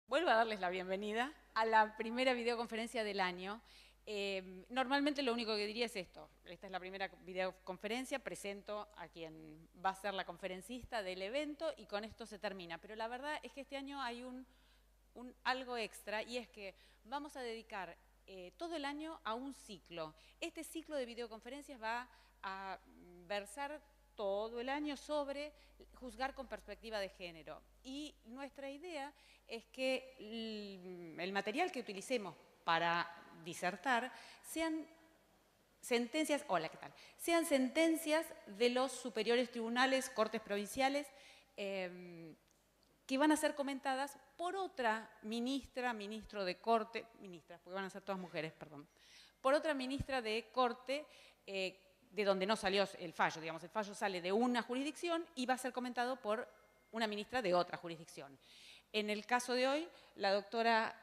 Vuelvo a darles la bienvenida a la primera videoconferencia del año. Normalmente lo único que diría es esto. Esta es la primera videoconferencia, presento a quien va a ser la conferencista del evento y con esto se termina. Pero la verdad es que este año hay algo extra y es que vamos a dedicar todo el año a un ciclo. Este ciclo de videoconferencias va a versar todo el año sobre juzgar con perspectiva de género. Y nuestra idea es que el material que utilicemos para disertar sean sentencias, hola, ¿qué tal? Sean sentencias de los superiores tribunales, cortes provinciales, que van a ser comentadas por otra ministra, ministro de corte, ministras, porque van a ser todas mujeres, perdón, por otra ministra de corte, de donde no salió el fallo, digamos, el fallo sale de una jurisdicción y va a ser comentado por una ministra de otra jurisdicción. En el caso de hoy, la doctora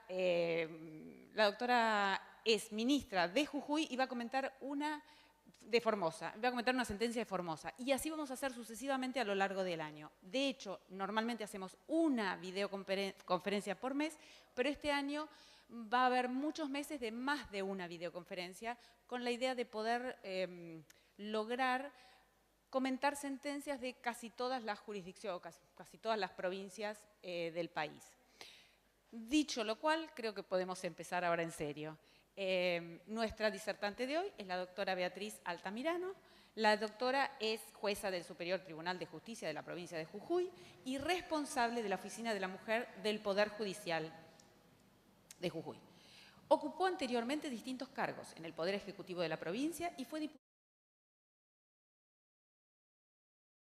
es ministra de Jujuy y va a comentar va a comentar una sentencia de Formosa. Y así vamos a hacer sucesivamente a lo largo del año. De hecho, normalmente hacemos una videoconferencia por mes, pero este año va a haber muchos meses de más de una videoconferencia con la idea de poder lograr comentar sentencias de casi todas las jurisdicciones, casi todas las provincias del país. Dicho lo cual, creo que podemos empezar ahora en serio. Nuestra disertante de hoy es la doctora Beatriz Altamirano. La doctora es jueza del Superior Tribunal de Justicia de la provincia de Jujuy y responsable de la Oficina de la Mujer del Poder Judicial de Jujuy. Ocupó anteriormente distintos cargos en el Poder Ejecutivo de la provincia y fue diputada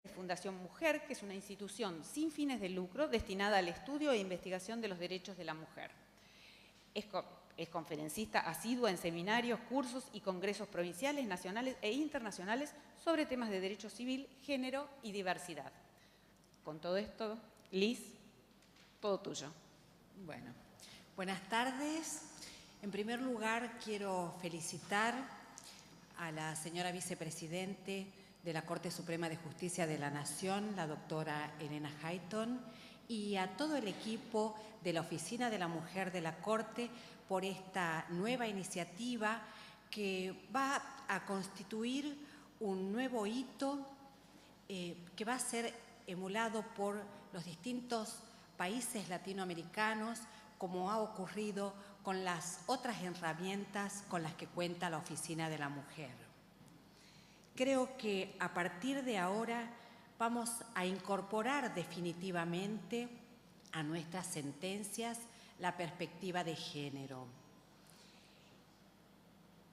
de Fundación Mujer, que es una institución sin fines de lucro destinada al estudio e investigación de los derechos de la mujer. Es conferencista asidua en seminarios, cursos y congresos provinciales, nacionales e internacionales sobre temas de derecho civil, género y diversidad. Con todo esto, Liz, todo tuyo. Bueno, buenas tardes. En primer lugar, quiero felicitar a la señora vicepresidente de la Corte Suprema de Justicia de la Nación, la doctora Elena Hayton, y a todo el equipo de la Oficina de la Mujer de la Corte por esta nueva iniciativa que va a constituir un nuevo hito que va a ser emulado por los distintos países latinoamericanos, como ha ocurrido con las otras herramientas con las que cuenta la Oficina de la Mujer. Creo que a partir de ahora vamos a incorporar definitivamente a nuestras sentencias la perspectiva de género.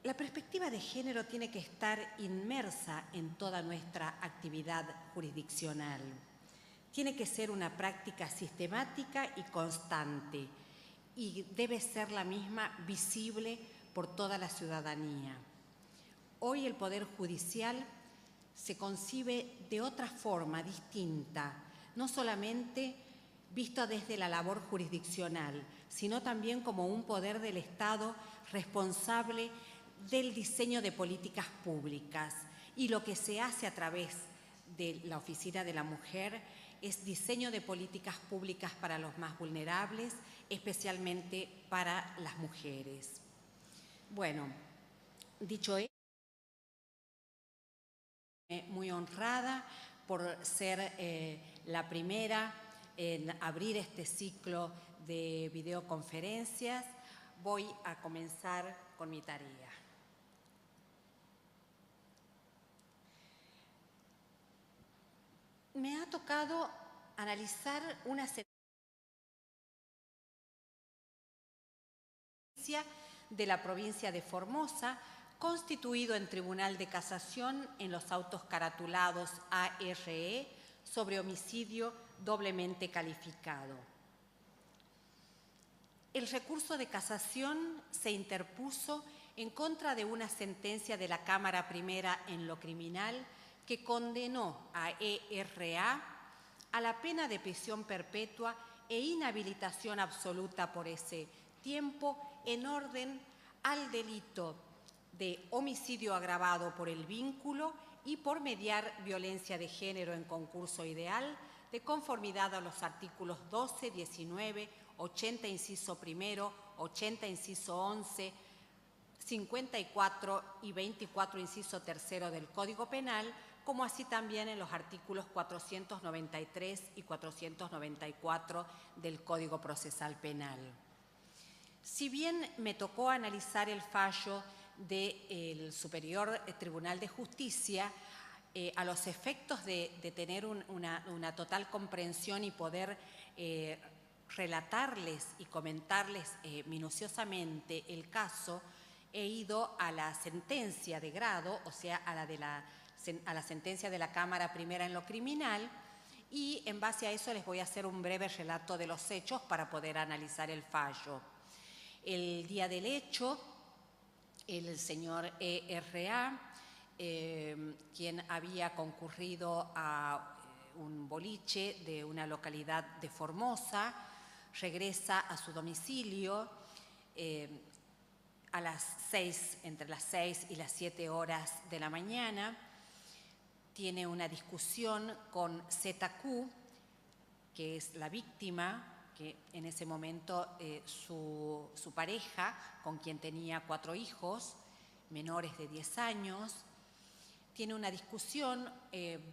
La perspectiva de género tiene que estar inmersa en toda nuestra actividad jurisdiccional. Tiene que ser una práctica sistemática y constante y debe ser la misma visible por toda la ciudadanía. Hoy el Poder Judicial se concibe de otra forma distinta, no solamente visto desde la labor jurisdiccional, sino también como un poder del Estado responsable del diseño de políticas públicas. Y lo que se hace a través de la Oficina de la Mujer es diseño de políticas públicas para los más vulnerables, especialmente para las mujeres. Bueno, dicho esto, muy honrada por ser la primera en abrir este ciclo de videoconferencias. Voy a comenzar con mi tarea. Me ha tocado analizar una sentencia de la provincia de Formosa, constituido en Tribunal de Casación en los autos caratulados ARE sobre homicidio doblemente calificado. El recurso de casación se interpuso en contra de una sentencia de la Cámara Primera en lo criminal que condenó a ERA a la pena de prisión perpetua e inhabilitación absoluta por ese tiempo en orden al delito de homicidio agravado por el vínculo y por mediar violencia de género en concurso ideal, de conformidad a los artículos 12, 19, 80, inciso primero, 80, inciso 11, 54 y 24, inciso tercero del Código Penal, como así también en los artículos 493 y 494 del Código Procesal Penal. Si bien me tocó analizar el fallo del Superior Tribunal de Justicia, a los efectos de tener una total comprensión y poder relatarles y comentarles minuciosamente el caso, he ido a la sentencia de grado, o sea, a la sentencia de la Cámara Primera en lo criminal, y en base a eso les voy a hacer un breve relato de los hechos para poder analizar el fallo. El día del hecho, el señor E.R.A., quien había concurrido a un boliche de una localidad de Formosa, regresa a su domicilio a las 6, entre las 6 y las 7 horas de la mañana. Tiene una discusión con ZQ, que es la víctima, que en ese momento su pareja, con quien tenía 4 hijos, menores de 10 años. Tiene una discusión,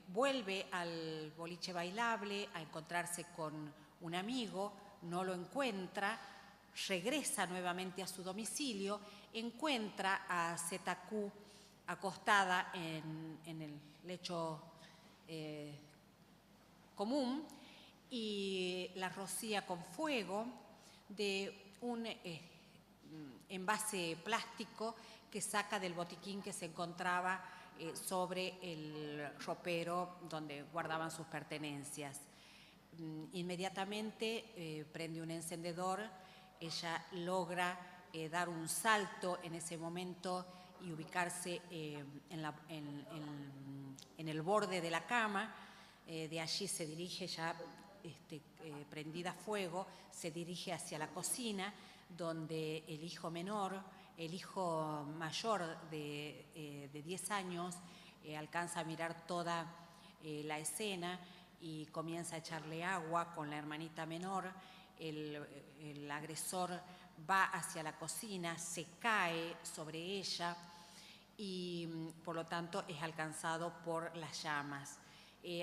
vuelve al boliche bailable a encontrarse con un amigo, no lo encuentra, regresa nuevamente a su domicilio, encuentra a ZQ acostada en el lecho común y la rocía con fuego de un envase plástico que saca del botiquín que se encontraba sobre el ropero donde guardaban sus pertenencias. Inmediatamente prende un encendedor, ella logra dar un salto en ese momento y ubicarse en el borde de la cama. De allí se dirige ya prendida a fuego, se dirige hacia la cocina, donde el hijo menor, el hijo mayor de 10 años, alcanza a mirar toda la escena y comienza a echarle agua con la hermanita menor. El agresor va hacia la cocina, se cae sobre ella y por lo tanto es alcanzado por las llamas.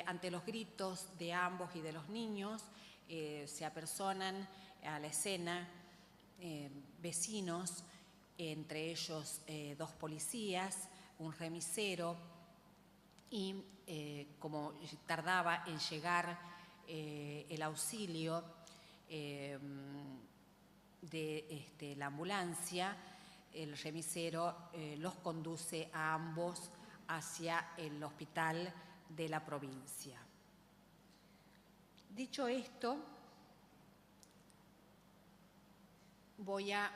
Ante los gritos de ambos y de los niños, se apersonan a la escena vecinos, entre ellos 2 policías, un remisero, y como tardaba en llegar el auxilio de la ambulancia, el remisero los conduce a ambos hacia el hospital de la provincia. Dicho esto, voy a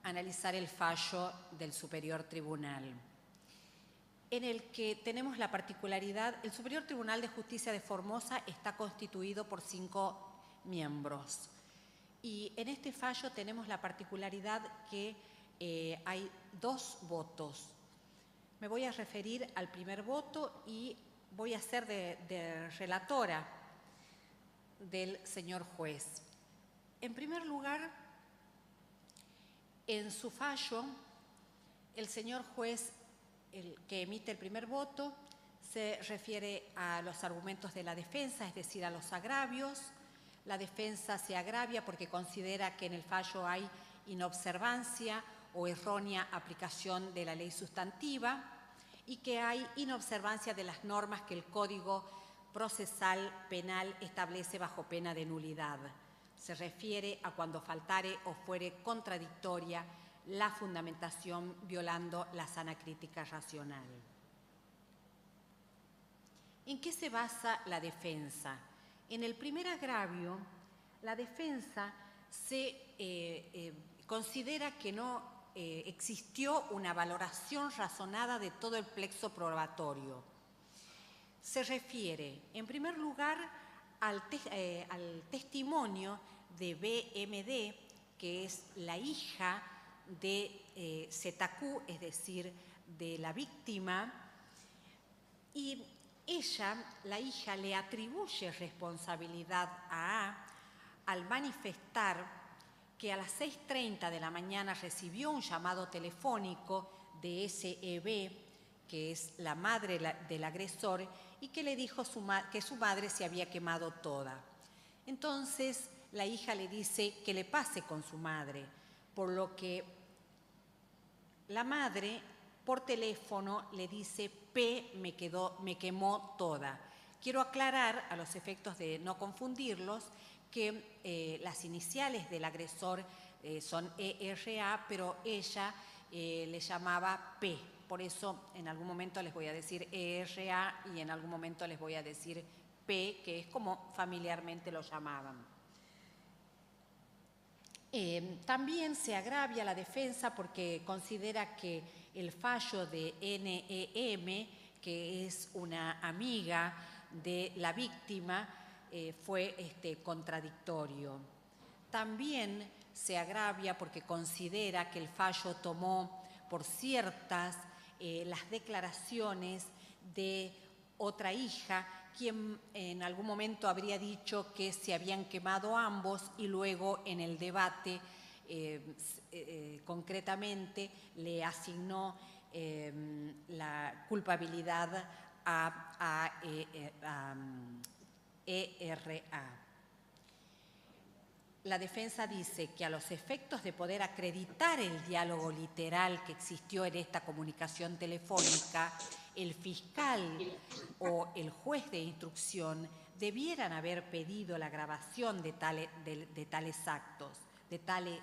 analizar el fallo del Superior Tribunal, en el que tenemos la particularidad. El Superior Tribunal de Justicia de Formosa está constituido por 5 miembros. Y en este fallo tenemos la particularidad que hay 2 votos. Me voy a referir al primer voto y voy a ser de relatora del señor juez. En primer lugar, en su fallo, el señor juez, el que emite el primer voto, se refiere a los argumentos de la defensa, es decir, a los agravios. La defensa se agravia porque considera que en el fallo hay inobservancia o errónea aplicación de la ley sustantiva y que hay inobservancia de las normas que el Código Procesal Penal establece bajo pena de nulidad. Se refiere a cuando faltare o fuere contradictoria la fundamentación violando la sana crítica racional. ¿En qué se basa la defensa? En el primer agravio, la defensa se considera que no existió una valoración razonada de todo el plexo probatorio. Se refiere, en primer lugar, al testimonio de BMD, que es la hija de ZQ, es decir, de la víctima, y ella, la hija, le atribuye responsabilidad a A al manifestar que a las 6:30 de la mañana recibió un llamado telefónico de SEB, que es la madre del agresor, y que le dijo que su madre se había quemado toda. Entonces la hija le dice que le pase con su madre, por lo que la madre por teléfono le dice: P me quemó toda. Quiero aclarar, a los efectos de no confundirlos, que las iniciales del agresor son ERA, pero ella le llamaba P. Por eso en algún momento les voy a decir ERA y en algún momento les voy a decir P, que es como familiarmente lo llamaban. También se agravia la defensa porque considera que el fallo de NEM, que es una amiga de la víctima, fue contradictorio. También se agravia porque considera que el fallo tomó por ciertas las declaraciones de otra hija, quien en algún momento habría dicho que se habían quemado ambos y luego en el debate concretamente le asignó la culpabilidad a ERA. La defensa dice que a los efectos de poder acreditar el diálogo literal que existió en esta comunicación telefónica, el fiscal o el juez de instrucción debieran haber pedido la grabación de tales actos, de tales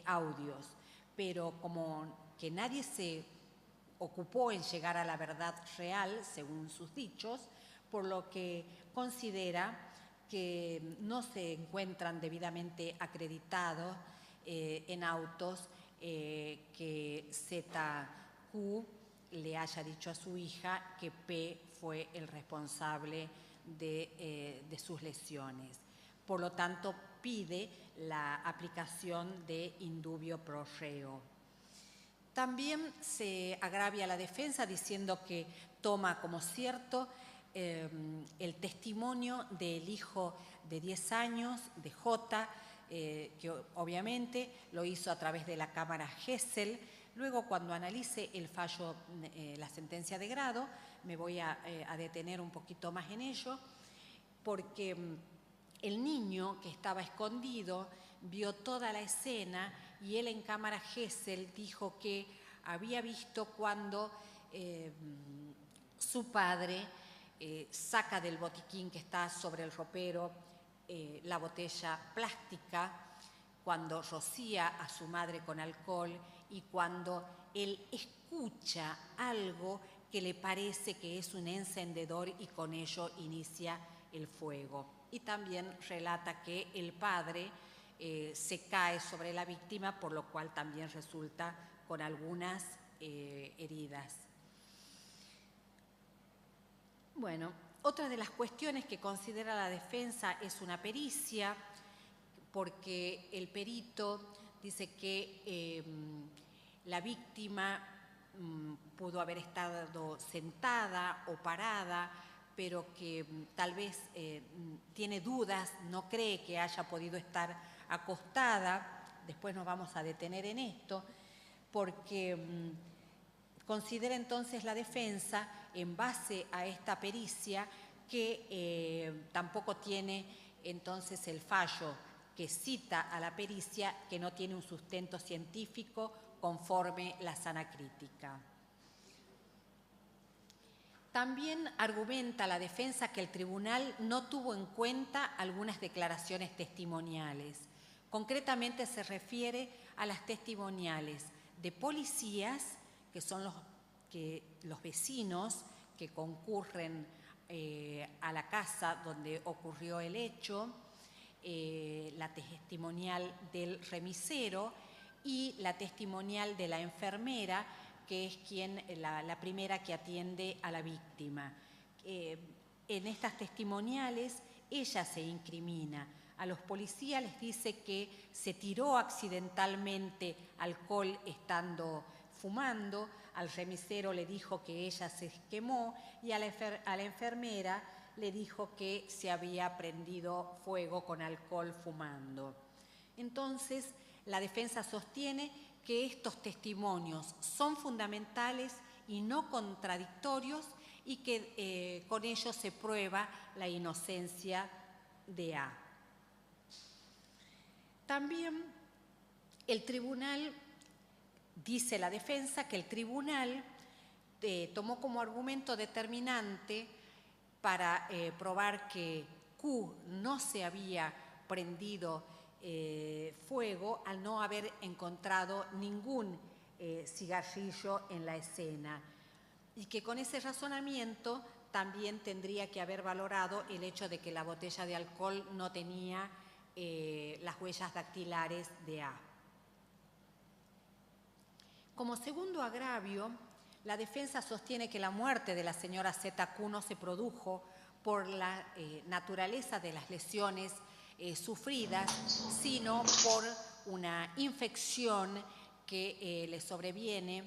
audios, pero como que nadie se ocupó en llegar a la verdad real, según sus dichos, por lo que considera que no se encuentran debidamente acreditados en autos que ZQ le haya dicho a su hija que P fue el responsable de sus lesiones. Por lo tanto, pide la aplicación de indubio pro reo. También se agravia la defensa diciendo que toma como cierto el testimonio del hijo de 10 años, de J, que obviamente lo hizo a través de la cámara Gesell. Luego, cuando analice el fallo, la sentencia de grado, me voy a detener un poquito más en ello, porque el niño que estaba escondido vio toda la escena y él en cámara Gesell dijo que había visto cuando su padre saca del botiquín que está sobre el ropero la botella plástica, cuando rocía a su madre con alcohol y cuando él escucha algo que le parece que es un encendedor y con ello inicia el fuego. Y también relata que el padre se cae sobre la víctima, por lo cual también resulta con algunas heridas. Bueno, otra de las cuestiones que considera la defensa es una pericia, porque el perito dice que la víctima pudo haber estado sentada o parada, pero que tal vez tiene dudas, no cree que haya podido estar acostada. Después nos vamos a detener en esto, porque considera entonces la defensa, en base a esta pericia, que tampoco tiene entonces el fallo que cita a la pericia, que no tiene un sustento científico conforme la sana crítica. También argumenta la defensa que el tribunal no tuvo en cuenta algunas declaraciones testimoniales. Concretamente se refiere a las testimoniales de policías, que son los vecinos que concurren a la casa donde ocurrió el hecho, la testimonial del remisero y la testimonial de la enfermera, que es la primera que atiende a la víctima. En estas testimoniales ella se incrimina. A los policías les dice que se tiró accidentalmente alcohol estando fumando, al remisero le dijo que ella se quemó y a la enfermera le dijo que se había prendido fuego con alcohol fumando. Entonces, la defensa sostiene que estos testimonios son fundamentales y no contradictorios y que con ello se prueba la inocencia de A. También el tribunal, dice la defensa, que el tribunal tomó como argumento determinante para probar que Q no se había prendido fuego al no haber encontrado ningún cigarrillo en la escena, y que con ese razonamiento también tendría que haber valorado el hecho de que la botella de alcohol no tenía las huellas dactilares de A. Como segundo agravio, la defensa sostiene que la muerte de la señora ZQ no se produjo por la naturaleza de las lesiones sufridas, sino por una infección que le sobreviene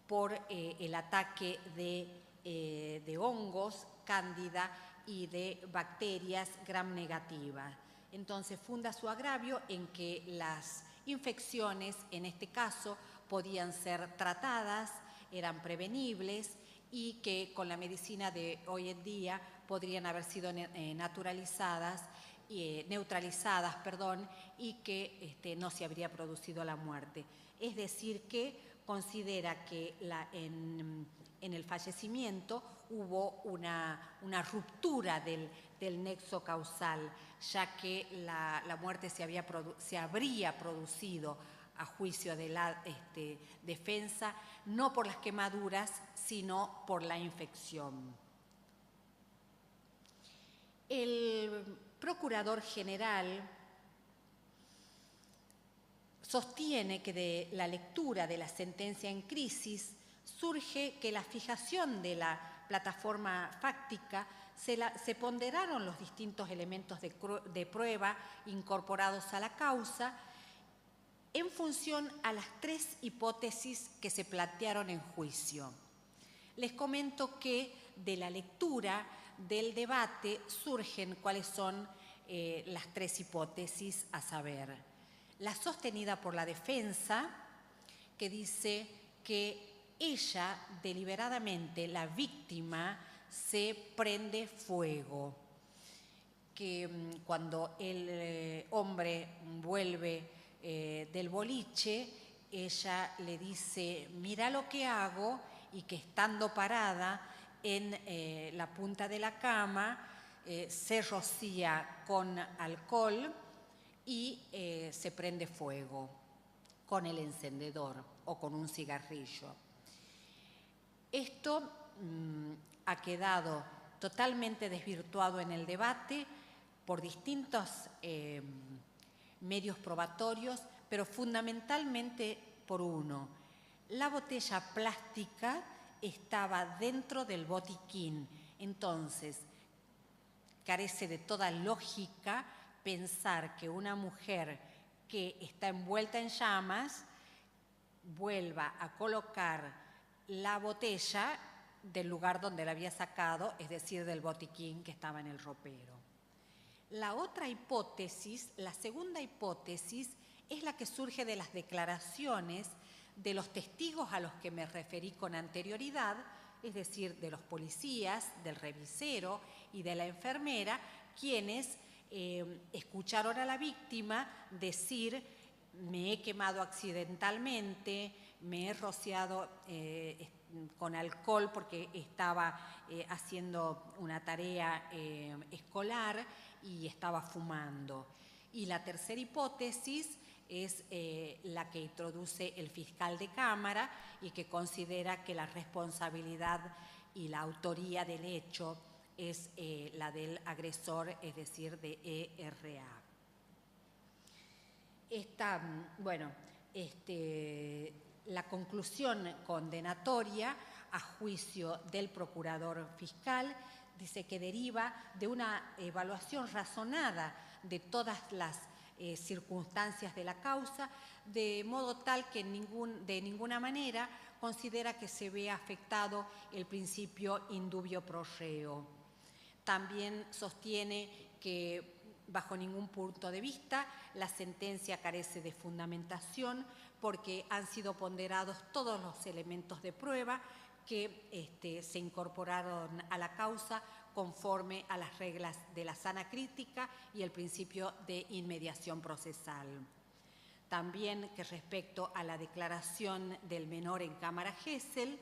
por el ataque de hongos, cándida y de bacterias gram negativas. Entonces funda su agravio en que las infecciones, en este caso, podían ser tratadas, eran prevenibles y que con la medicina de hoy en día podrían haber sido neutralizadas, y que no se habría producido la muerte. Es decir, que considera que en el fallecimiento hubo una ruptura del nexo causal, ya que la muerte se habría producido a juicio de la defensa, no por las quemaduras, sino por la infección. El procurador general sostiene que de la lectura de la sentencia en crisis surge que la fijación de la plataforma fáctica se ponderaron los distintos elementos de prueba incorporados a la causa en función a las tres hipótesis que se plantearon en juicio. Les comento que de la lectura del debate surgen cuáles son las tres hipótesis, a saber, la sostenida por la defensa, que dice que ella deliberadamente, la víctima, se prende fuego, que cuando el hombre vuelve del boliche, ella le dice, mira lo que hago, y que estando parada en la punta de la cama se rocía con alcohol y se prende fuego con el encendedor o con un cigarrillo. Esto ha quedado totalmente desvirtuado en el debate por distintos medios probatorios, pero fundamentalmente por uno. La botella plástica estaba dentro del botiquín, entonces carece de toda lógica pensar que una mujer que está envuelta en llamas vuelva a colocar la botella del lugar donde la había sacado, es decir, del botiquín que estaba en el ropero. La otra hipótesis, la segunda hipótesis, es la que surge de las declaraciones de los testigos a los que me referí con anterioridad, es decir, de los policías, del revisero y de la enfermera, quienes escucharon a la víctima decir, me he quemado accidentalmente, me he rociado con alcohol porque estaba haciendo una tarea escolar y estaba fumando. Y la tercera hipótesis es la que introduce el fiscal de Cámara y que considera que la responsabilidad y la autoría del hecho es la del agresor, es decir, de ERA. La conclusión condenatoria a juicio del procurador fiscal dice que deriva de una evaluación razonada de todas las circunstancias de la causa, de modo tal que de ninguna manera considera que se vea afectado el principio indubio pro reo. También sostiene que bajo ningún punto de vista. La sentencia carece de fundamentación porque han sido ponderados todos los elementos de prueba que se incorporaron a la causa conforme a las reglas de la sana crítica y el principio de inmediación procesal. También que respecto a la declaración del menor en cámara Gesell,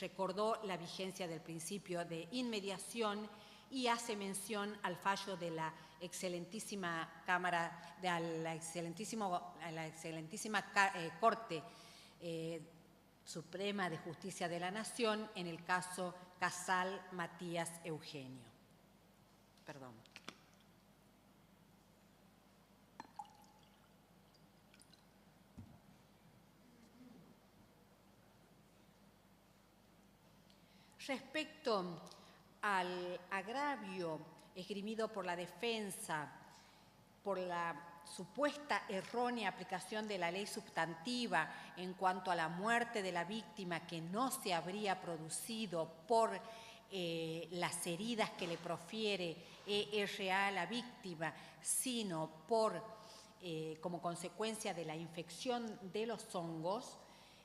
recordó la vigencia del principio de inmediación y hace mención al fallo de la excelentísima Cámara, de la excelentísima Corte Suprema de Justicia de la Nación en el caso Casal Matías Eugenio. Perdón. Respecto al agravio esgrimido por la defensa por la supuesta errónea aplicación de la ley sustantiva en cuanto a la muerte de la víctima que no se habría producido por las heridas que le profiere ERA a la víctima, sino como consecuencia de la infección de los hongos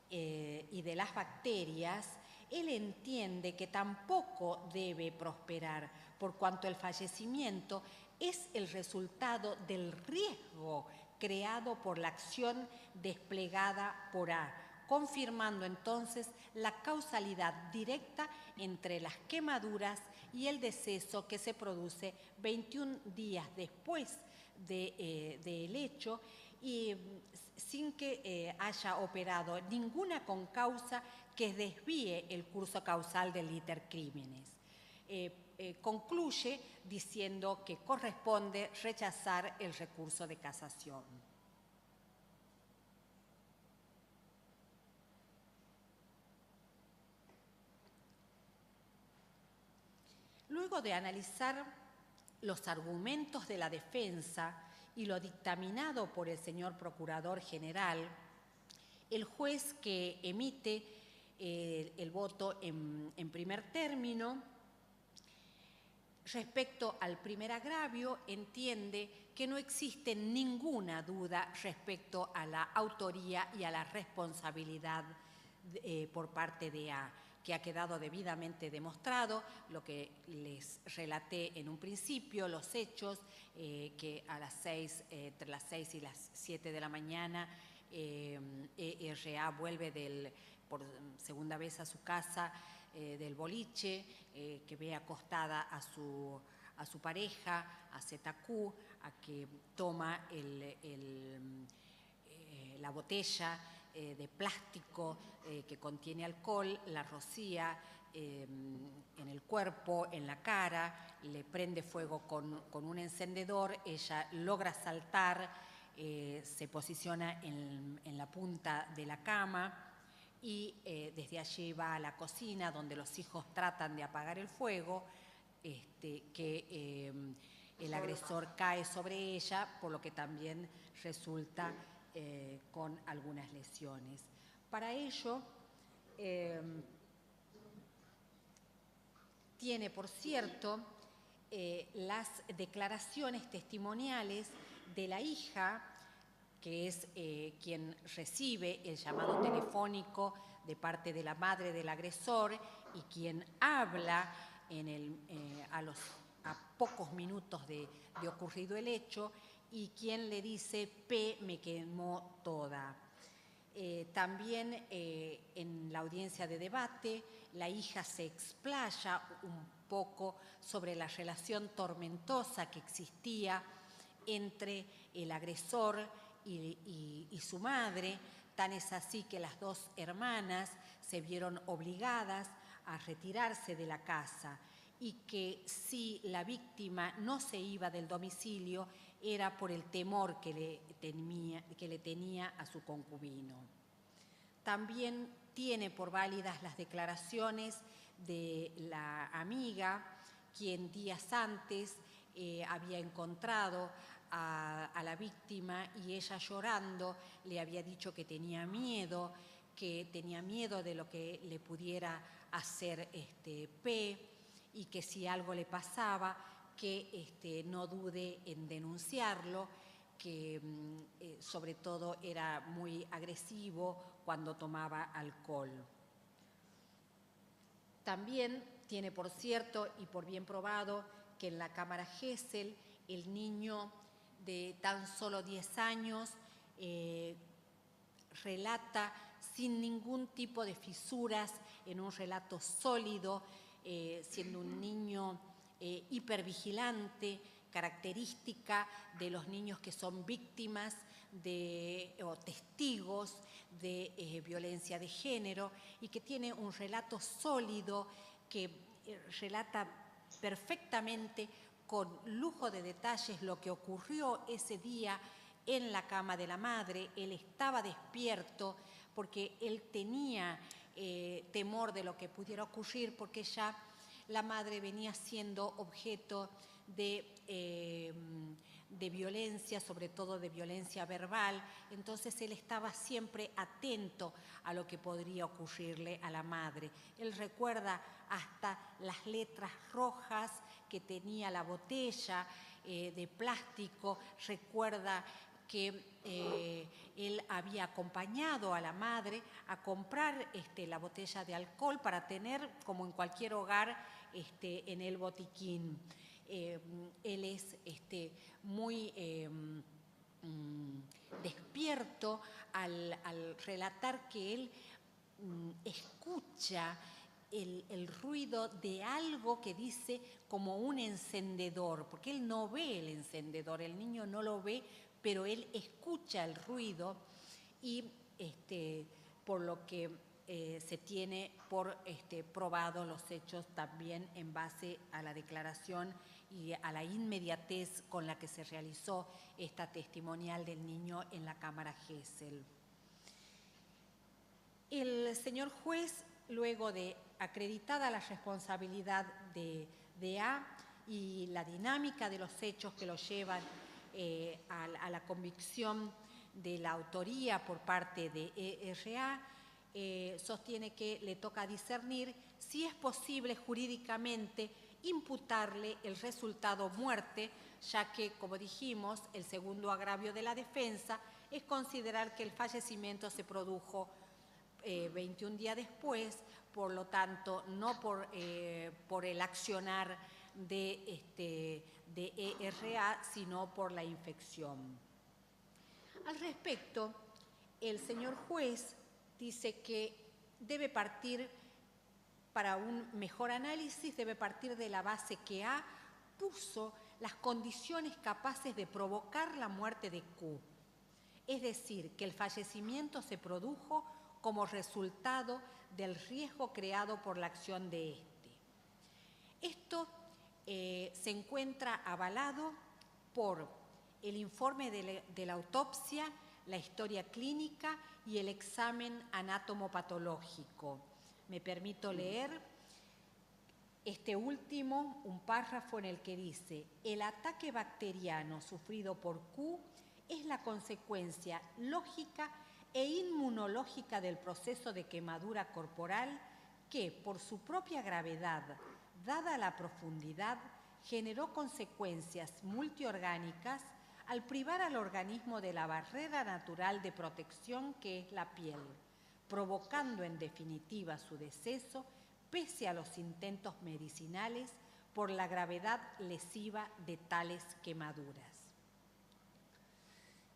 y de las bacterias, él entiende que tampoco debe prosperar, por cuanto el fallecimiento es el resultado del riesgo creado por la acción desplegada por A, confirmando entonces la causalidad directa entre las quemaduras y el deceso que se produce 21 días después del hecho y sin que haya operado ninguna concausa que desvíe el curso causal del iter criminis. Concluye diciendo que corresponde rechazar el recurso de casación. Luego de analizar los argumentos de la defensa y lo dictaminado por el señor Procurador General, el juez que emite el voto en primer término, respecto al primer agravio, entiende que no existe ninguna duda respecto a la autoría y a la responsabilidad por parte de A, que ha quedado debidamente demostrado, lo que les relaté en un principio, los hechos, que a las 6, entre las 6 y las 7 de la mañana, ERA vuelve por segunda vez a su casa del boliche, que ve acostada a su pareja, a ZQ, a que toma la botella de plástico que contiene alcohol, la rocía en el cuerpo, en la cara, le prende fuego con un encendedor, ella logra saltar, se posiciona en la punta de la cama y desde allí va a la cocina donde los hijos tratan de apagar el fuego, que el agresor cae sobre ella, por lo que también resulta con algunas lesiones. Para ello, tiene, por cierto, las declaraciones testimoniales de la hija, que es quien recibe el llamado telefónico de parte de la madre del agresor y quien habla a pocos minutos de ocurrido el hecho y quien le dice: P me quemó toda. También en la audiencia de debate, la hija se explaya un poco sobre la relación tormentosa que existía entre el agresor y su madre, tan es así que las dos hermanas se vieron obligadas a retirarse de la casa y que si la víctima no se iba del domicilio era por el temor que le tenía a su concubino. También tiene por válidas las declaraciones de la amiga, quien días antes había encontrado a la víctima y ella llorando le había dicho que tenía miedo de lo que le pudiera hacer P y que si algo le pasaba, que no dude en denunciarlo, que sobre todo era muy agresivo cuando tomaba alcohol. También tiene por cierto y por bien probado que en la cámara Gesell el niño de tan solo 10 años relata sin ningún tipo de fisuras, en un relato sólido, siendo un niño hipervigilante, característica de los niños que son víctimas o testigos de violencia de género, y que tiene un relato sólido que relata perfectamente con lujo de detalles lo que ocurrió ese día en la cama de la madre. Él estaba despierto porque él tenía temor de lo que pudiera ocurrir, porque ya la madre venía siendo objeto de violencia, sobre todo de violencia verbal. Entonces él estaba siempre atento a lo que podría ocurrirle a la madre. Él recuerda hasta las letras rojas que tenía la botella de plástico, recuerda que él había acompañado a la madre a comprar la botella de alcohol para tener, como en cualquier hogar, en el botiquín. Él es muy despierto al relatar que él escucha el ruido de algo que dice como un encendedor, porque él no ve el encendedor, el niño no lo ve, pero él escucha el ruido, y por lo que se tiene por probado los hechos también en base a la declaración y a la inmediatez con la que se realizó esta testimonial del niño en la cámara Gesell. El señor juez, luego de acreditada la responsabilidad de A y la dinámica de los hechos que lo llevan a la convicción de la autoría por parte de ERA, sostiene que le toca discernir si es posible jurídicamente imputarle el resultado muerte, ya que, como dijimos, el segundo agravio de la defensa es considerar que el fallecimiento se produjo 21 días después, por lo tanto, no por el accionar de ERA, sino por la infección. Al respecto, el señor juez dice que debe partir, para un mejor análisis, debe partir de la base que A puso las condiciones capaces de provocar la muerte de Q, es decir, que el fallecimiento se produjo como resultado del riesgo creado por la acción de éste. Esto se encuentra avalado por el informe de la autopsia, la historia clínica y el examen anatomopatológico. Me permito leer este último, un párrafo en el que dice: el ataque bacteriano sufrido por Q es la consecuencia lógica e inmunológica del proceso de quemadura corporal que, por su propia gravedad, dada la profundidad, generó consecuencias multiorgánicas al privar al organismo de la barrera natural de protección que es la piel, provocando en definitiva su deceso pese a los intentos medicinales por la gravedad lesiva de tales quemaduras.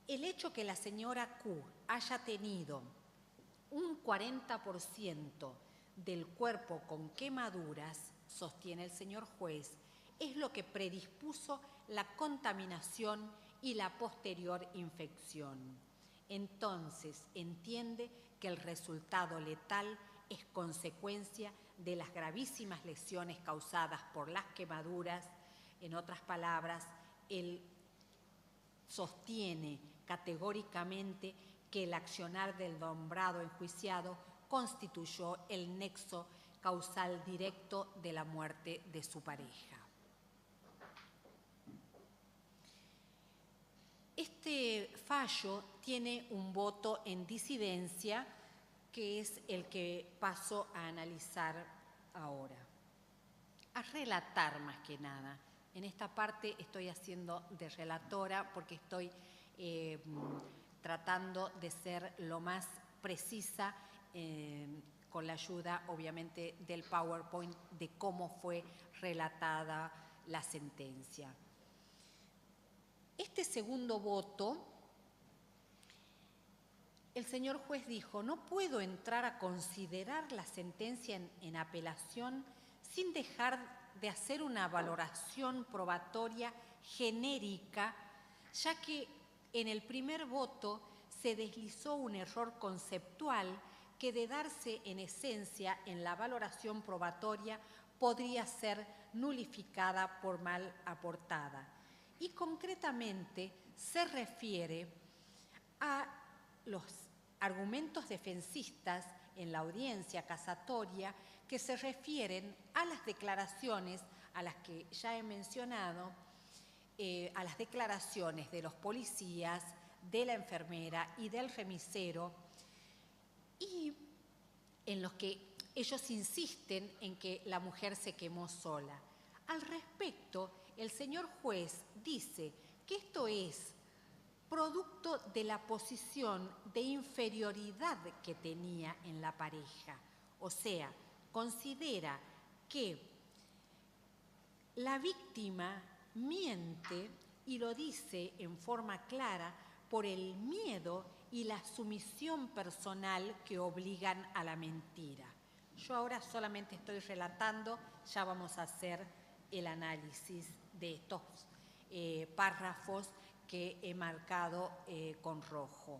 El hecho que la señora Q haya tenido un 40% del cuerpo con quemaduras, sostiene el señor juez, es lo que predispuso la contaminación y la posterior infección. Entonces, entiende que el resultado letal es consecuencia de las gravísimas lesiones causadas por las quemaduras. En otras palabras, él sostiene categóricamente que el accionar del nombrado enjuiciado constituyó el nexo causal directo de la muerte de su pareja. Este fallo tiene un voto en disidencia, que es el que paso a analizar ahora, a relatar más que nada En esta parte estoy haciendo de relatora porque estoy tratando de ser lo más precisa con la ayuda, obviamente, del PowerPoint de cómo fue relatada la sentencia. Este segundo voto, el señor juez dijo: no puedo entrar a considerar la sentencia en apelación sin dejar de hacer una valoración probatoria genérica, ya que en el primer voto se deslizó un error conceptual que, de darse en esencia en la valoración probatoria, podría ser nulificada por mal aportada. Y concretamente se refiere a los argumentos defensistas en la audiencia casatoria que se refieren a las declaraciones a las que ya he mencionado, a las declaraciones de los policías, de la enfermera y del remisero, y en los que ellos insisten en que la mujer se quemó sola. Al respecto, el señor juez dice que esto es producto de la posición de inferioridad que tenía en la pareja. O sea, considera que la víctima miente, y lo dice en forma clara, por el miedo y la sumisión personal que obligan a la mentira. Yo ahora solamente estoy relatando, ya vamos a hacer el análisis de estos párrafos que he marcado con rojo.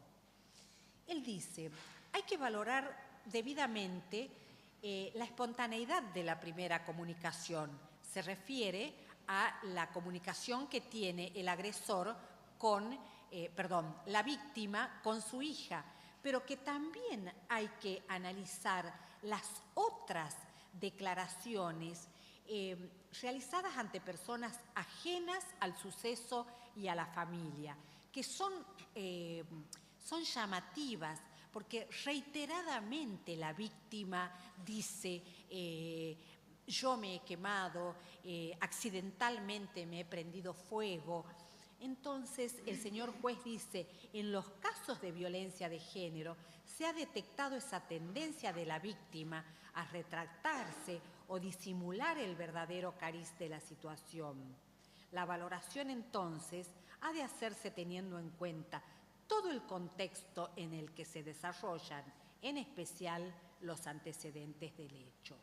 Él dice: hay que valorar debidamente la espontaneidad de la primera comunicación. Se refiere a la comunicación que tiene el agresor con, la víctima con su hija, pero que también hay que analizar las otras declaraciones realizadas ante personas ajenas al suceso y a la familia, que son llamativas, porque reiteradamente la víctima dice: yo me he quemado, accidentalmente me he prendido fuego. Entonces el señor juez dice: en los casos de violencia de género se ha detectado esa tendencia de la víctima a retractarse o disimular el verdadero cariz de la situación. La valoración entonces ha de hacerse teniendo en cuenta todo el contexto en el que se desarrollan, en especial los antecedentes del hecho.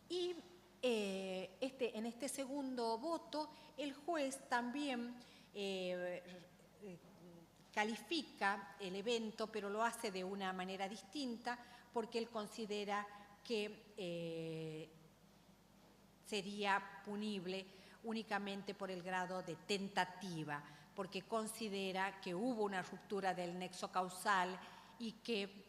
Y en este segundo voto, el juez también califica el evento, pero lo hace de una manera distinta, porque él considera que sería punible únicamente por el grado de tentativa, porque considera que hubo una ruptura del nexo causal y que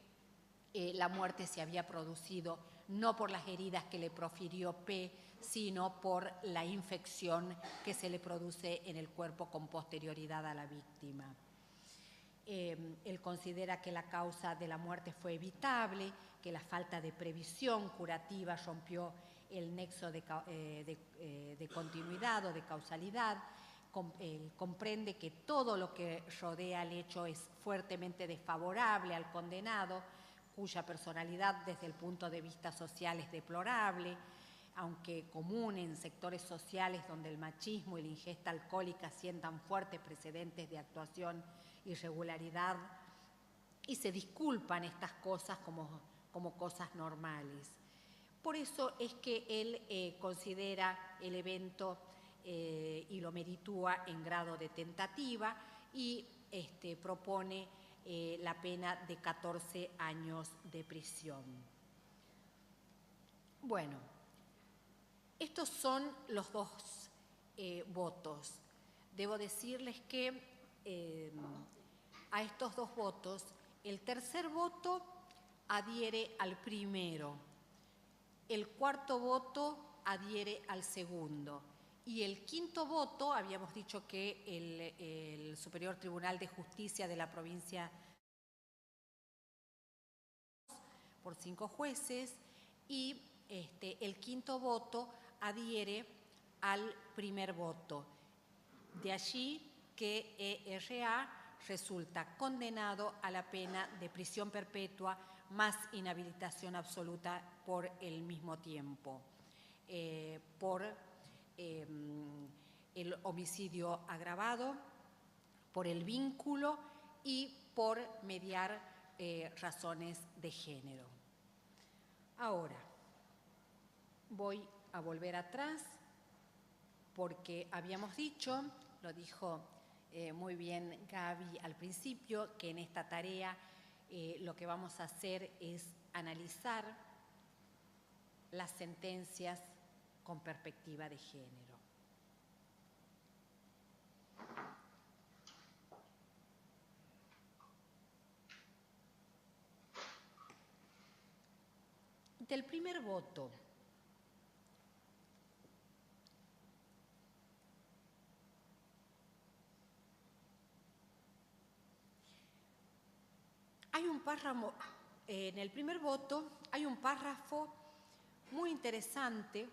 la muerte se había producido no por las heridas que le profirió P, sino por la infección que se le produce en el cuerpo con posterioridad a la víctima. Él considera que la causa de la muerte fue evitable, que la falta de previsión curativa rompió el nexo de continuidad o de causalidad. Comprende que todo lo que rodea el hecho es fuertemente desfavorable al condenado, cuya personalidad desde el punto de vista social es deplorable, aunque común en sectores sociales donde el machismo y la ingesta alcohólica sientan fuertes precedentes de actuación y irregularidad, y se disculpan estas cosas como cosas normales. Por eso es que él considera el evento y lo meritúa en grado de tentativa y propone la pena de 14 años de prisión. Bueno, estos son los dos votos. Debo decirles que a estos dos votos, el tercer voto adhiere al primero, el cuarto voto adhiere al segundo y el quinto voto, habíamos dicho que el Superior Tribunal de Justicia de la provincia por 5 jueces, y el quinto voto adhiere al primer voto. De allí que ERA resulta condenado a la pena de prisión perpetua más inhabilitación absoluta por el mismo tiempo, por el homicidio agravado, por el vínculo y por mediar razones de género. Ahora, voy a volver atrás porque habíamos dicho, lo dijo muy bien Gaby al principio, que en esta tarea lo que vamos a hacer es analizar las sentencias con perspectiva de género. Del primer voto, hay un párrafo, en el primer voto hay un párrafo muy interesante.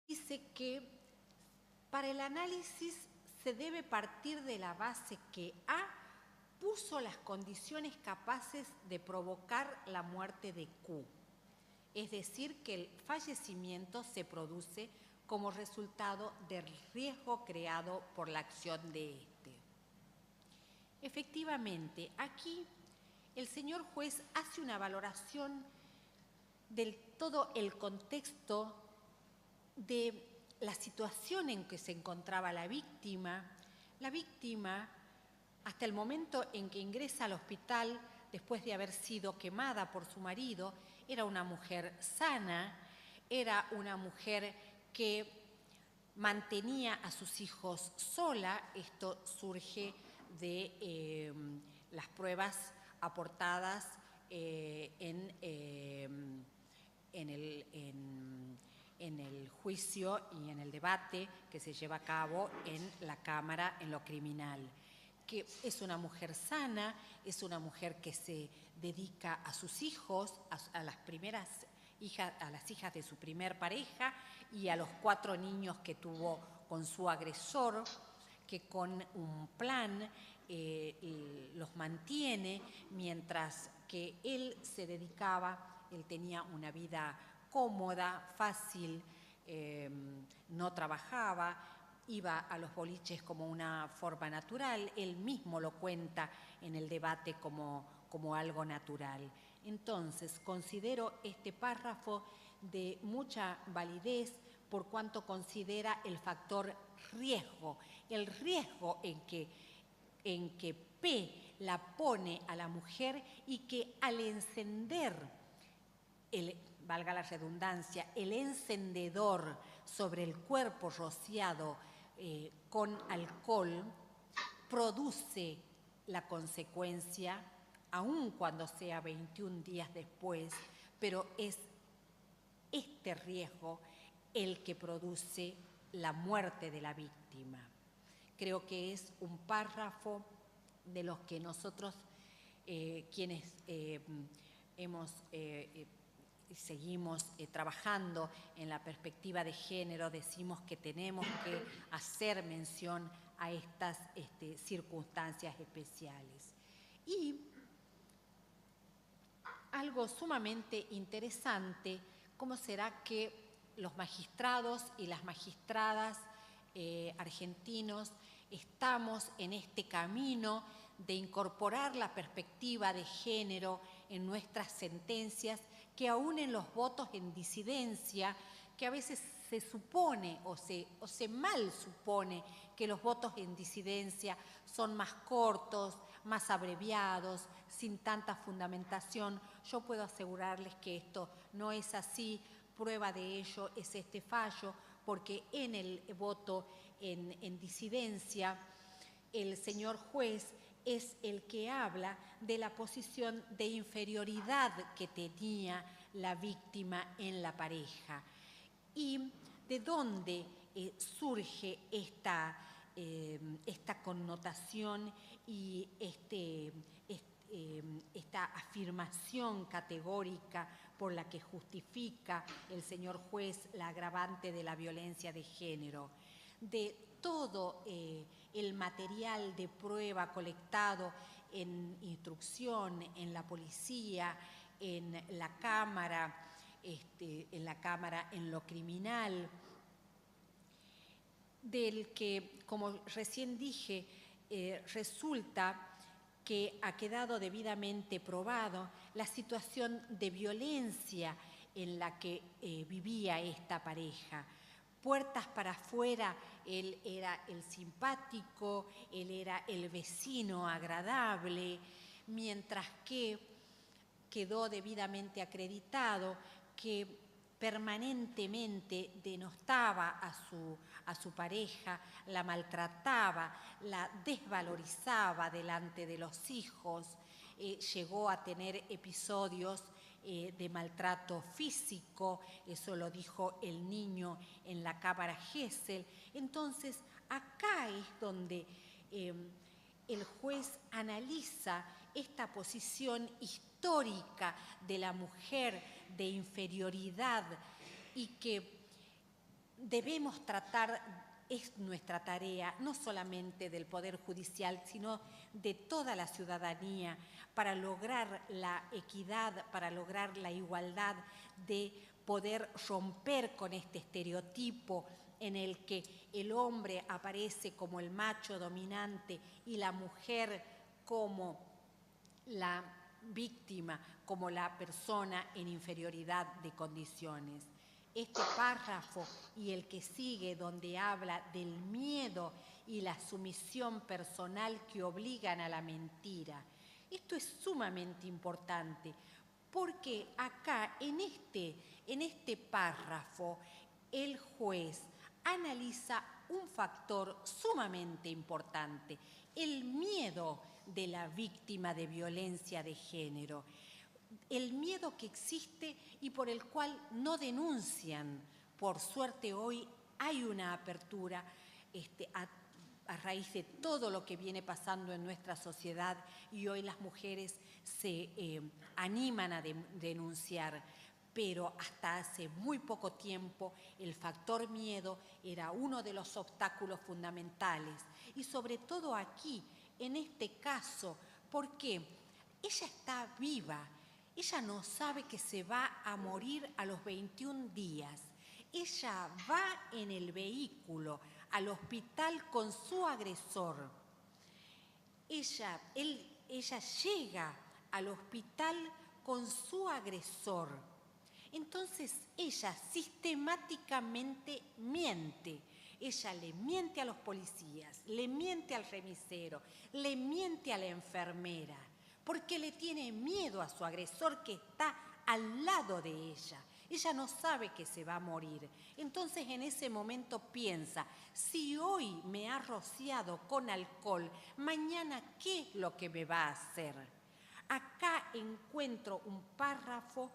Dice que para el análisis se debe partir de la base que A puso las condiciones capaces de provocar la muerte de Q, es decir, que el fallecimiento se produce como resultado del riesgo creado por la acción de éste. Efectivamente, aquí el señor juez hace una valoración del todo el contexto de la situación en que se encontraba la víctima. La víctima, hasta el momento en que ingresa al hospital después de haber sido quemada por su marido, era una mujer sana, era una mujer que mantenía a sus hijos sola. Esto surge de las pruebas aportadas en el juicio y en el debate que se lleva a cabo en la Cámara en lo criminal, que es una mujer sana, es una mujer que se dedica a sus hijos, a las primeras hijas, a las hijas de su primer pareja y a los 4 niños que tuvo con su agresor, que con un plan los mantiene, mientras que él se dedicaba, él tenía una vida cómoda, fácil, no trabajaba, iba a los boliches como una forma natural, él mismo lo cuenta en el debate como algo natural. Entonces, considero este párrafo de mucha validez por cuanto considera el factor riesgo, el riesgo en que P la pone a la mujer y que al encender, valga la redundancia, el encendedor sobre el cuerpo rociado con alcohol produce la consecuencia, aun cuando sea 21 días después, pero es este riesgo el que produce la muerte de la víctima. Creo que es un párrafo de los que nosotros, quienes seguimos trabajando en la perspectiva de género, decimos que tenemos que hacer mención a estas circunstancias especiales. Y algo sumamente interesante, ¿cómo será que los magistrados y las magistradas argentinos estamos en este camino de incorporar la perspectiva de género en nuestras sentencias, que aún en los votos en disidencia, que a veces se supone o se mal supone que los votos en disidencia son más cortos, más abreviados, sin tanta fundamentación? Yo puedo asegurarles que esto no es así. Prueba de ello es este fallo, porque en el voto en disidencia, el señor juez es el que habla de la posición de inferioridad que tenía la víctima en la pareja y de dónde surge esta connotación y esta afirmación categórica por la que justifica el señor juez la agravante de la violencia de género, de todo el material de prueba colectado en instrucción, en la policía, en la Cámara, en lo criminal, del que, como recién dije, resulta que ha quedado debidamente probado la situación de violencia en la que vivía esta pareja. Puertas para afuera, él era el simpático, él era el vecino agradable, mientras que quedó debidamente acreditado que permanentemente denostaba a su pareja, la maltrataba, la desvalorizaba delante de los hijos, llegó a tener episodios de maltrato físico, eso lo dijo el niño en la cámara Gesell. Entonces, acá es donde el juez analiza esta posición histórica de la mujer de inferioridad y que debemos tratar, es nuestra tarea, no solamente del Poder Judicial, sino de toda la ciudadanía, para lograr la equidad, para lograr la igualdad, de poder romper con este estereotipo en el que el hombre aparece como el macho dominante y la mujer como la víctima, como la persona en inferioridad de condiciones. Este párrafo y el que sigue, donde habla del miedo y la sumisión personal que obligan a la mentira. Esto es sumamente importante porque acá, en este párrafo, el juez analiza un factor sumamente importante, el miedo de la víctima de violencia de género. El miedo que existe y por el cual no denuncian. Por suerte hoy hay una apertura a raíz de todo lo que viene pasando en nuestra sociedad y hoy las mujeres se animan a denunciar. Pero hasta hace muy poco tiempo el factor miedo era uno de los obstáculos fundamentales. Y sobre todo aquí, en este caso, porque ella está viva. Ella no sabe que se va a morir a los 21 días. Ella va en el vehículo al hospital con su agresor. Ella llega al hospital con su agresor. Entonces ella sistemáticamente miente. Ella le miente a los policías, le miente al remisero, le miente a la enfermera, porque le tiene miedo a su agresor que está al lado de ella. Ella no sabe que se va a morir. Entonces en ese momento piensa, si hoy me ha rociado con alcohol, mañana ¿qué es lo que me va a hacer? Acá encuentro un párrafo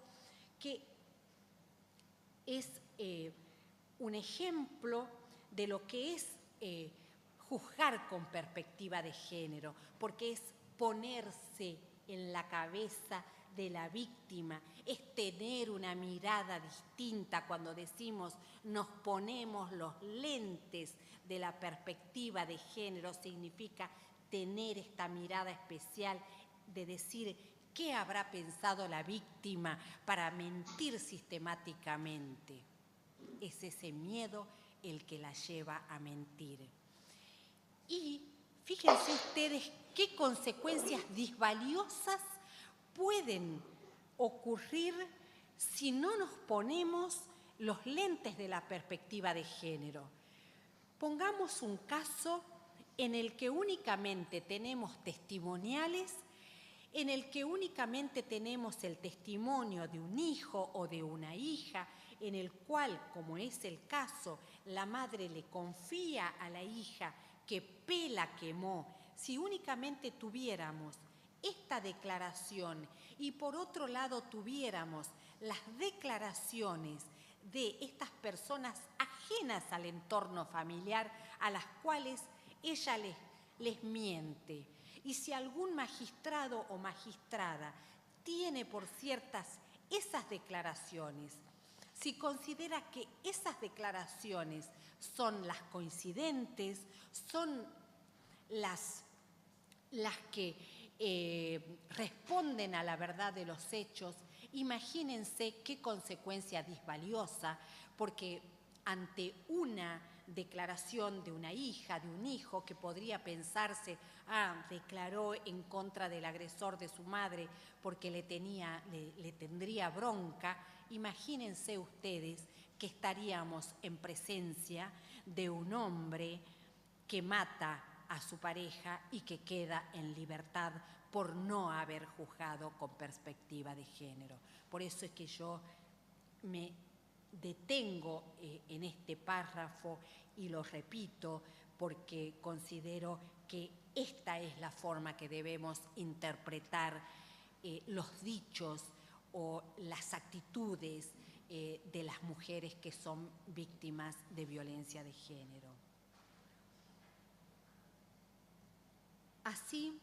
que es un ejemplo de lo que es juzgar con perspectiva de género, porque es ponerse en la cabeza de la víctima, es tener una mirada distinta. Cuando decimos nos ponemos los lentes de la perspectiva de género, significa tener esta mirada especial de decir qué habrá pensado la víctima para mentir sistemáticamente. Es ese miedo el que la lleva a mentir. Y fíjense ustedes qué consecuencias disvaliosas pueden ocurrir si no nos ponemos los lentes de la perspectiva de género. Pongamos un caso en el que únicamente tenemos testimoniales, en el que únicamente tenemos el testimonio de un hijo o de una hija, en el cual, como es el caso, la madre le confía a la hija que P la quemó. Si únicamente tuviéramos esta declaración y por otro lado tuviéramos las declaraciones de estas personas ajenas al entorno familiar a las cuales ella les miente, Y si algún magistrado o magistrada tiene por ciertas esas declaraciones, si considera que esas declaraciones son las coincidentes, son las que responden a la verdad de los hechos, imagínense qué consecuencia disvaliosa, porque ante una declaración de una hija, de un hijo, que podría pensarse, declaró en contra del agresor de su madre porque le tendría bronca, imagínense ustedes que estaríamos en presencia de un hombre que mata a su pareja y que queda en libertad por no haber juzgado con perspectiva de género. Por eso es que yo me detengo en este párrafo y lo repito porque considero que esta es la forma que debemos interpretar los dichos o las actitudes de las mujeres que son víctimas de violencia de género. Así,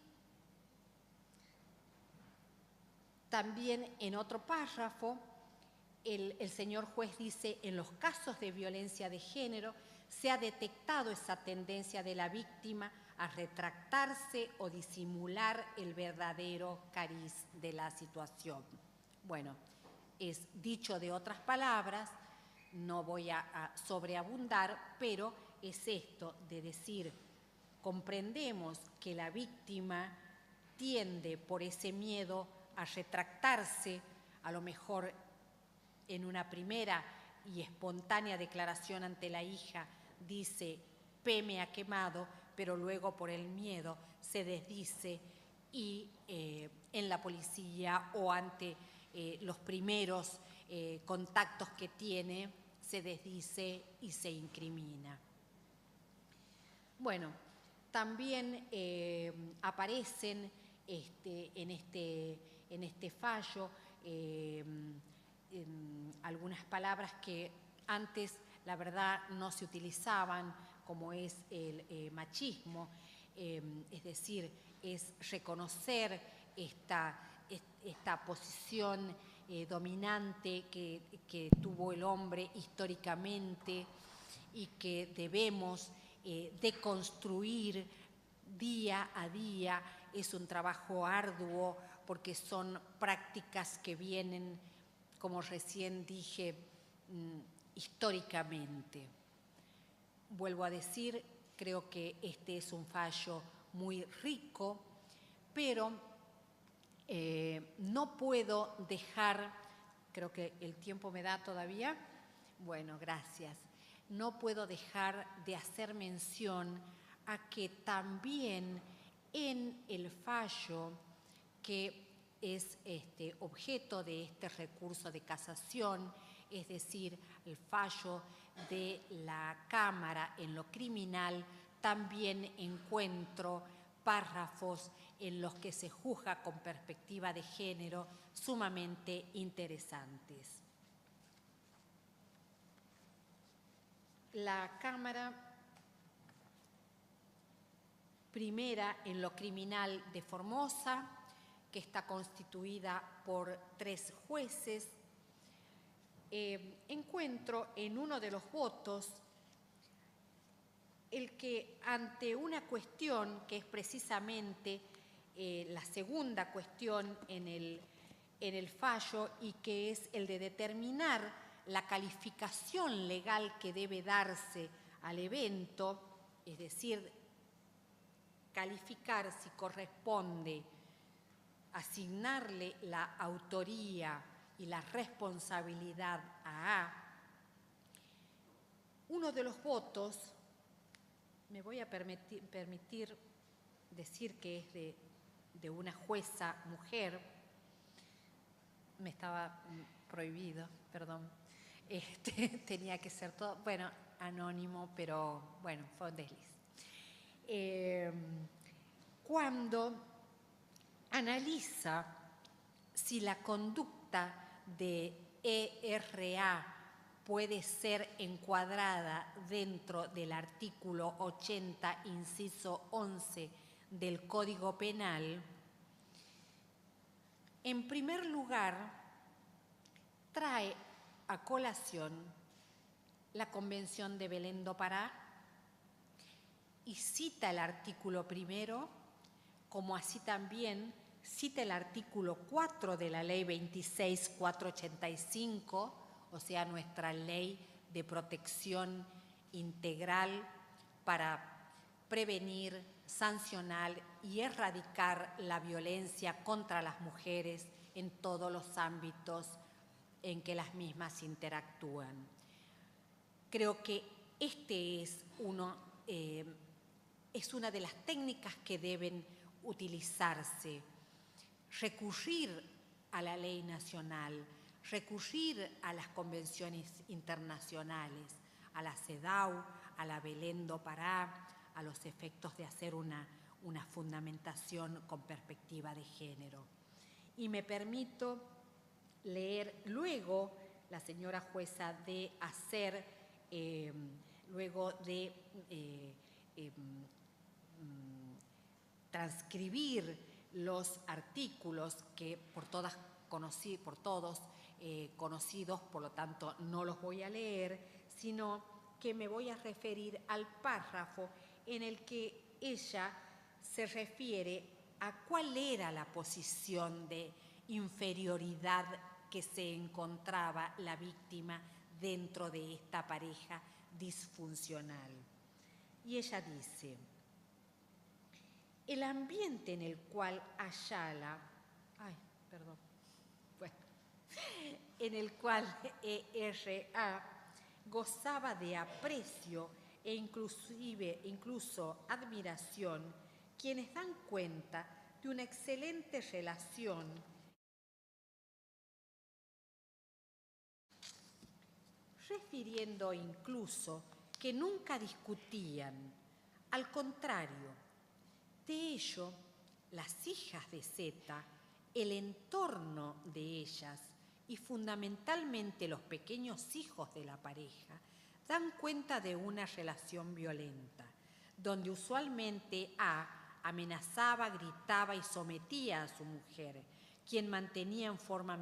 también en otro párrafo, el señor juez dice, en los casos de violencia de género se ha detectado esa tendencia de la víctima a retractarse o disimular el verdadero cariz de la situación. Bueno, es dicho de otras palabras, no voy a sobreabundar, pero es esto de decir, comprendemos que la víctima tiende por ese miedo a retractarse, a lo mejor en una primera y espontánea declaración ante la hija dice, P me ha quemado, pero luego por el miedo se desdice y en la policía o ante los primeros contactos que tiene se desdice y se incrimina. Bueno, también aparecen en este fallo algunas palabras que antes, la verdad, no se utilizaban, como es el machismo, es decir, es reconocer esta posición dominante que tuvo el hombre históricamente y que debemos deconstruir día a día. Es un trabajo arduo porque son prácticas que vienen, como recién dije, históricamente. Vuelvo a decir, creo que este es un fallo muy rico, pero no puedo dejar, creo que el tiempo me da todavía, bueno, gracias, no puedo dejar de hacer mención a que también en el fallo que es objeto de este recurso de casación, es decir, el fallo de la Cámara en lo criminal, también encuentro párrafos en los que se juzga con perspectiva de género sumamente interesantes. La Cámara primera en lo criminal de Formosa, que está constituida por 3 jueces, encuentro en uno de los votos el que ante una cuestión que es precisamente la segunda cuestión en el fallo y que es el de determinar la calificación legal que debe darse al evento, es decir, calificar si corresponde asignarle la autoría y la responsabilidad a A. Uno de los votos, me voy a permitir decir que es de una jueza mujer, me estaba prohibido, perdón, tenía que ser todo, bueno, anónimo, pero bueno, fue un desliz. Cuando analiza si la conducta de ERA puede ser encuadrada dentro del artículo 80, inciso 11 del Código Penal, en primer lugar, trae a colación la Convención de Belén do Pará y cita el artículo 1, como así también cita el artículo 4 de la Ley 26.485, o sea, nuestra ley de protección integral para prevenir, sancionar y erradicar la violencia contra las mujeres en todos los ámbitos en que las mismas interactúan. Creo que este es una de las técnicas que deben utilizarse: recurrir a la ley nacional, recurrir a las convenciones internacionales, a la CEDAW, a la Belén do Pará, a los efectos de hacer una fundamentación con perspectiva de género. Y me permito leer luego, la señora jueza, de hacer, luego de transcribir los artículos que por todos conocidos, por lo tanto no los voy a leer, sino que me voy a referir al párrafo en el que ella se refiere a cuál era la posición de inferioridad que se encontraba la víctima dentro de esta pareja disfuncional. Y ella dice: el ambiente en el cual en el cual ERA gozaba de aprecio e incluso admiración, quienes dan cuenta de una excelente relación refiriendo incluso que nunca discutían. Al contrario, de ello, las hijas de Zeta, el entorno de ellas y fundamentalmente los pequeños hijos de la pareja dan cuenta de una relación violenta, donde usualmente A amenazaba, gritaba y sometía a su mujer, quien mantenía en forma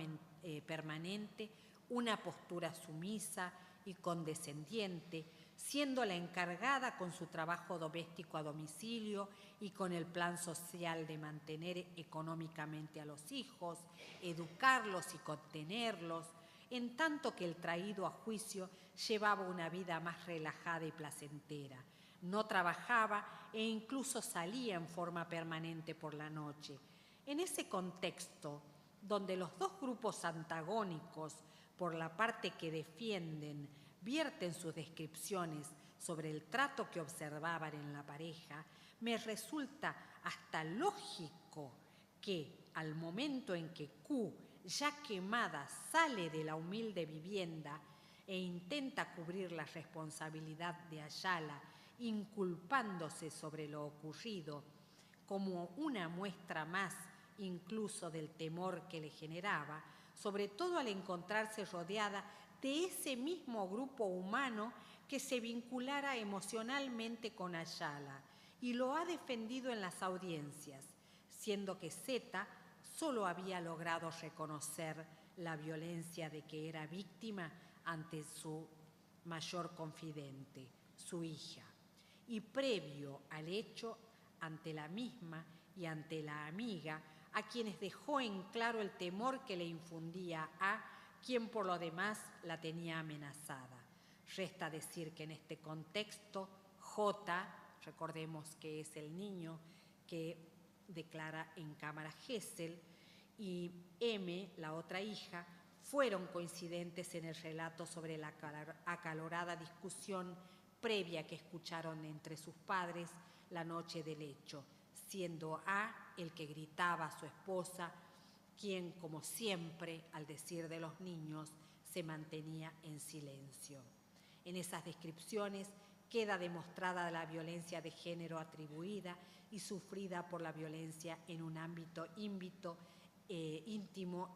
permanente una postura sumisa y condescendiente, siendo la encargada con su trabajo doméstico a domicilio y con el plan social de mantener económicamente a los hijos, educarlos y contenerlos, en tanto que el traído a juicio llevaba una vida más relajada y placentera. No trabajaba e incluso salía en forma permanente por la noche. En ese contexto, donde los dos grupos antagónicos, por la parte que defienden, vierten sus descripciones sobre el trato que observaban en la pareja, me resulta hasta lógico que al momento en que Q, ya quemada, sale de la humilde vivienda e intenta cubrir la responsabilidad de Ayala, inculpándose sobre lo ocurrido, como una muestra más incluso del temor que le generaba, sobre todo al encontrarse rodeada de ese mismo grupo humano que se vinculara emocionalmente con Ayala y lo ha defendido en las audiencias, siendo que Zeta solo había logrado reconocer la violencia de que era víctima ante su mayor confidente, su hija, y previo al hecho, ante la misma y ante la amiga, a quienes dejó en claro el temor que le infundía a quien por lo demás la tenía amenazada. Resta decir que en este contexto, J, recordemos que es el niño que declara en cámara Gesell, y M, la otra hija, fueron coincidentes en el relato sobre la acalorada discusión previa que escucharon entre sus padres la noche del hecho, siendo A el que gritaba a su esposa, quien, como siempre, al decir de los niños, se mantenía en silencio. En esas descripciones queda demostrada la violencia de género atribuida y sufrida por la violencia en un ámbito íntimo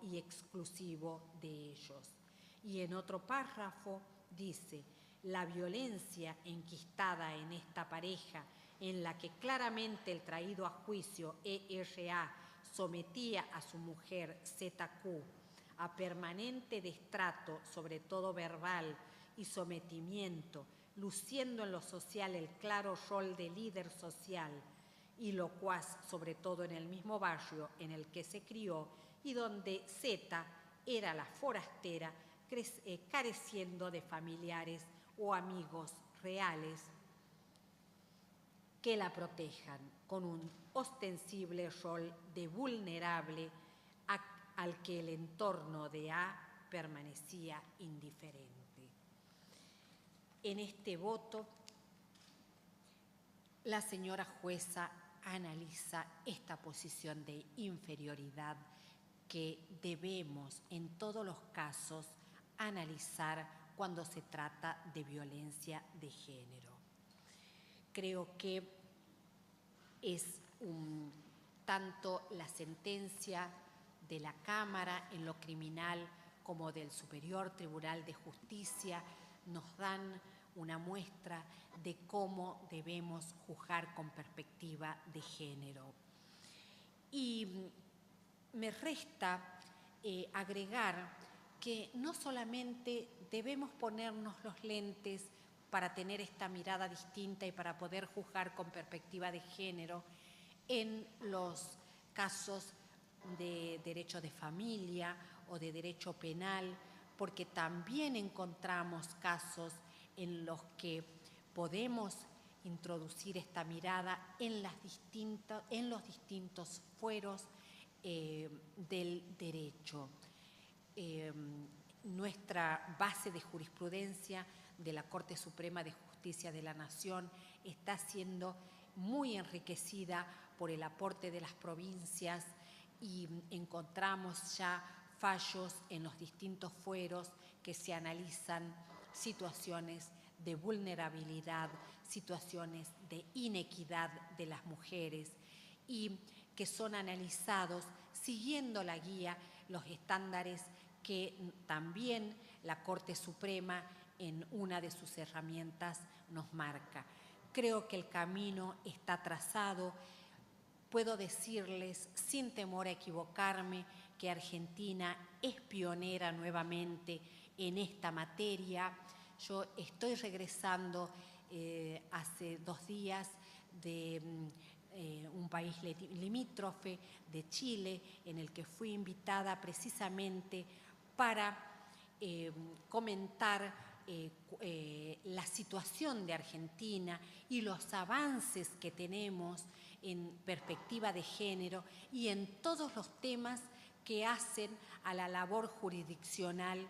y exclusivo de ellos. Y en otro párrafo dice: la violencia enquistada en esta pareja en la que claramente el traído a juicio ERA sometía a su mujer ZQ a permanente destrato, sobre todo verbal, y sometimiento, luciendo en lo social el claro rol de líder social y locuaz, sobre todo en el mismo barrio en el que se crió y donde Z era la forastera, careciendo de familiares o amigos reales que la protejan, con un ostensible rol de vulnerable al que el entorno de A permanecía indiferente. En este voto, la señora jueza analiza esta posición de inferioridad que debemos en todos los casos analizar cuando se trata de violencia de género. Creo que es tanto la sentencia de la Cámara en lo criminal como del Superior Tribunal de Justicia nos dan una muestra de cómo debemos juzgar con perspectiva de género. Y me resta agregar que no solamente debemos ponernos los lentes para tener esta mirada distinta y para poder juzgar con perspectiva de género en los casos de derecho de familia o de derecho penal, porque también encontramos casos en los que podemos introducir esta mirada en los distintos fueros del derecho. Nuestra base de jurisprudencia de la Corte Suprema de Justicia de la Nación está siendo muy enriquecida por el aporte de las provincias y encontramos ya fallos en los distintos fueros que se analizan situaciones de vulnerabilidad, situaciones de inequidad de las mujeres y que son analizados siguiendo la guía, los estándares que también la Corte Suprema en una de sus herramientas nos marca. Creo que el camino está trazado. Puedo decirles, sin temor a equivocarme, que Argentina es pionera nuevamente en esta materia. Yo estoy regresando hace 2 días de un país limítrofe de Chile, en el que fui invitada precisamente para comentar la situación de Argentina y los avances que tenemos en perspectiva de género y en todos los temas que hacen a la labor jurisdiccional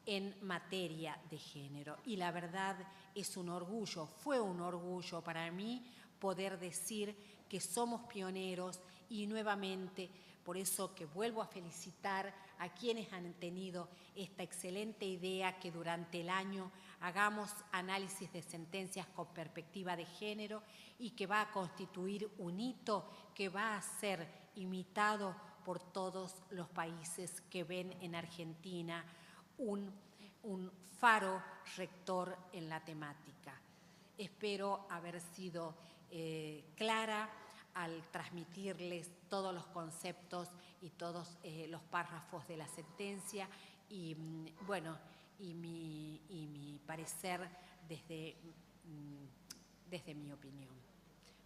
en materia de género. Y la verdad es un orgullo, fue un orgullo para mí poder decir que somos pioneros y nuevamente por eso que vuelvo a felicitar a quienes han tenido esta excelente idea que durante el año hagamos análisis de sentencias con perspectiva de género y que va a constituir un hito que va a ser imitado por todos los países que ven en Argentina un faro rector en la temática. Espero haber sido clara al transmitirles todos los conceptos y todos los párrafos de la sentencia y, bueno, y mi parecer desde mi opinión.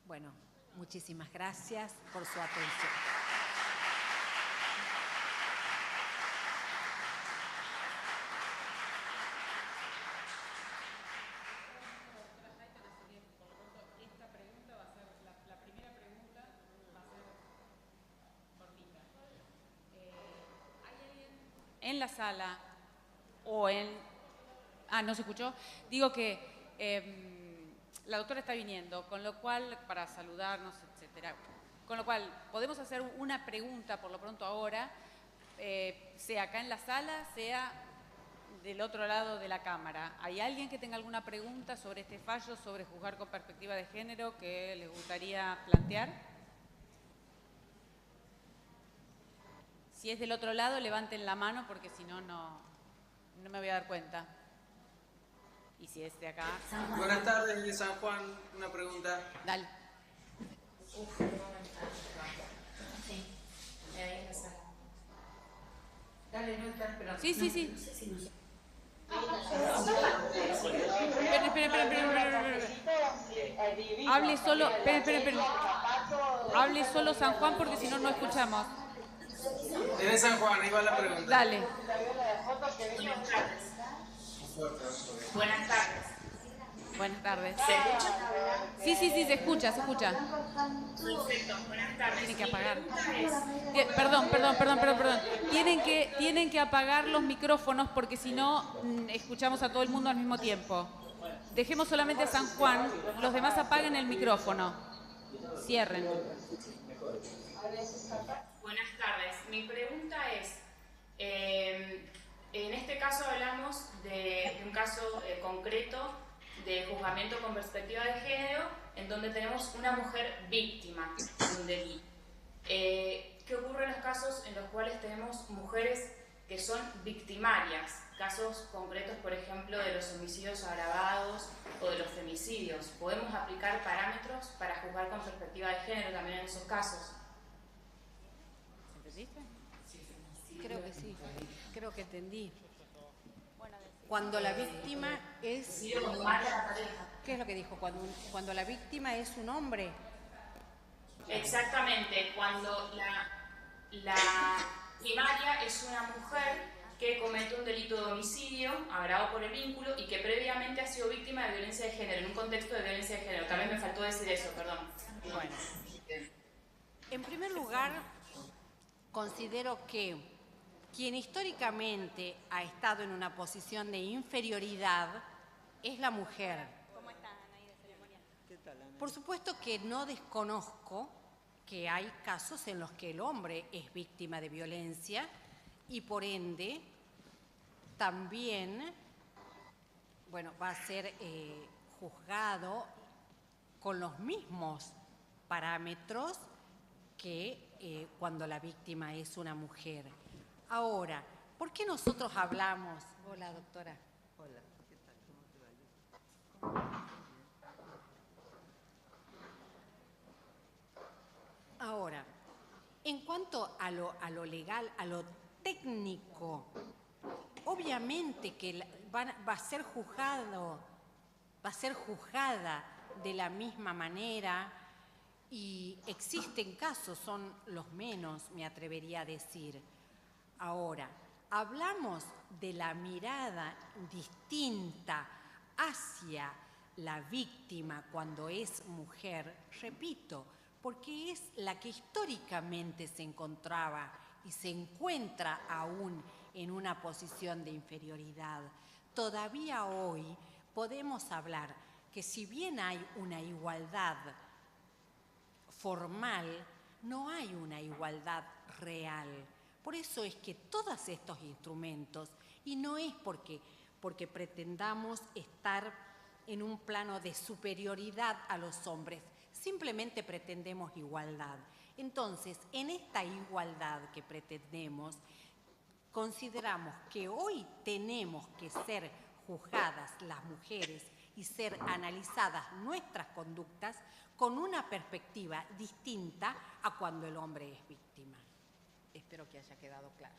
Bueno, muchísimas gracias por su atención. En la sala o en... ¿no se escuchó? Digo que la doctora está viniendo, con lo cual, para saludarnos, etcétera. Con lo cual, podemos hacer una pregunta por lo pronto ahora, sea acá en la sala, sea del otro lado de la cámara. ¿Hay alguien que tenga alguna pregunta sobre este fallo, sobre juzgar con perspectiva de género, que les gustaría plantear? Si es del otro lado, levanten la mano porque si no, no me voy a dar cuenta. Y si es de acá... Buenas tardes, de San Juan. Una pregunta. Dale. Sí, sí, sí. Espera. Hable solo, espera. Hable solo San Juan porque si no, no escuchamos. De San Juan, ahí va la pregunta. Dale. Buenas tardes. Buenas tardes. ¿Se escucha? Sí, se escucha. Perfecto, buenas tardes. Tienen que apagar. Mi pregunta es, Perdón. Tienen que apagar los micrófonos porque si no escuchamos a todo el mundo al mismo tiempo. Dejemos solamente a San Juan, los demás apaguen el micrófono. Cierren. buenas tardes. Mi pregunta es, en este caso hablamos de un caso concreto de juzgamiento con perspectiva de género, en donde tenemos una mujer víctima de un delito. ¿Qué ocurre en los casos en los cuales tenemos mujeres que son victimarias? Casos concretos, por ejemplo, de los homicidios agravados o de los femicidios. ¿Podemos aplicar parámetros para juzgar con perspectiva de género también en esos casos? ¿Entendiste? Creo que sí, creo que entendí. Cuando la víctima es... ¿Qué es lo que dijo? Cuando la víctima es un hombre. Exactamente, cuando la primaria es una mujer que comete un delito de homicidio agravado por el vínculo y que previamente ha sido víctima de violencia de género, en un contexto de violencia de género. También me faltó decir eso, perdón. Bueno, en primer lugar, considero que quien históricamente ha estado en una posición de inferioridad es la mujer. ¿Cómo estás, Anaí, de ceremonia? ¿Qué tal, Ana? Por supuesto que no desconozco que hay casos en los que el hombre es víctima de violencia y por ende también, bueno, va a ser juzgado con los mismos parámetros que cuando la víctima es una mujer. Ahora, ¿por qué nosotros hablamos? Hola, doctora. Hola, ¿qué tal? ¿Cómo te va? Ahora, en cuanto a lo legal, a lo técnico, obviamente que va a ser juzgada de la misma manera y existen casos, son los menos, me atrevería a decir. Ahora, hablamos de la mirada distinta hacia la víctima cuando es mujer, repito, porque es la que históricamente se encontraba y se encuentra aún en una posición de inferioridad. Todavía hoy podemos hablar que si bien hay una igualdad formal, no hay una igualdad real. Por eso es que todos estos instrumentos, y no es porque pretendamos estar en un plano de superioridad a los hombres, simplemente pretendemos igualdad. Entonces, en esta igualdad que pretendemos, consideramos que hoy tenemos que ser juzgadas las mujeres y ser analizadas nuestras conductas con una perspectiva distinta a cuando el hombre es víctima. Espero que haya quedado claro.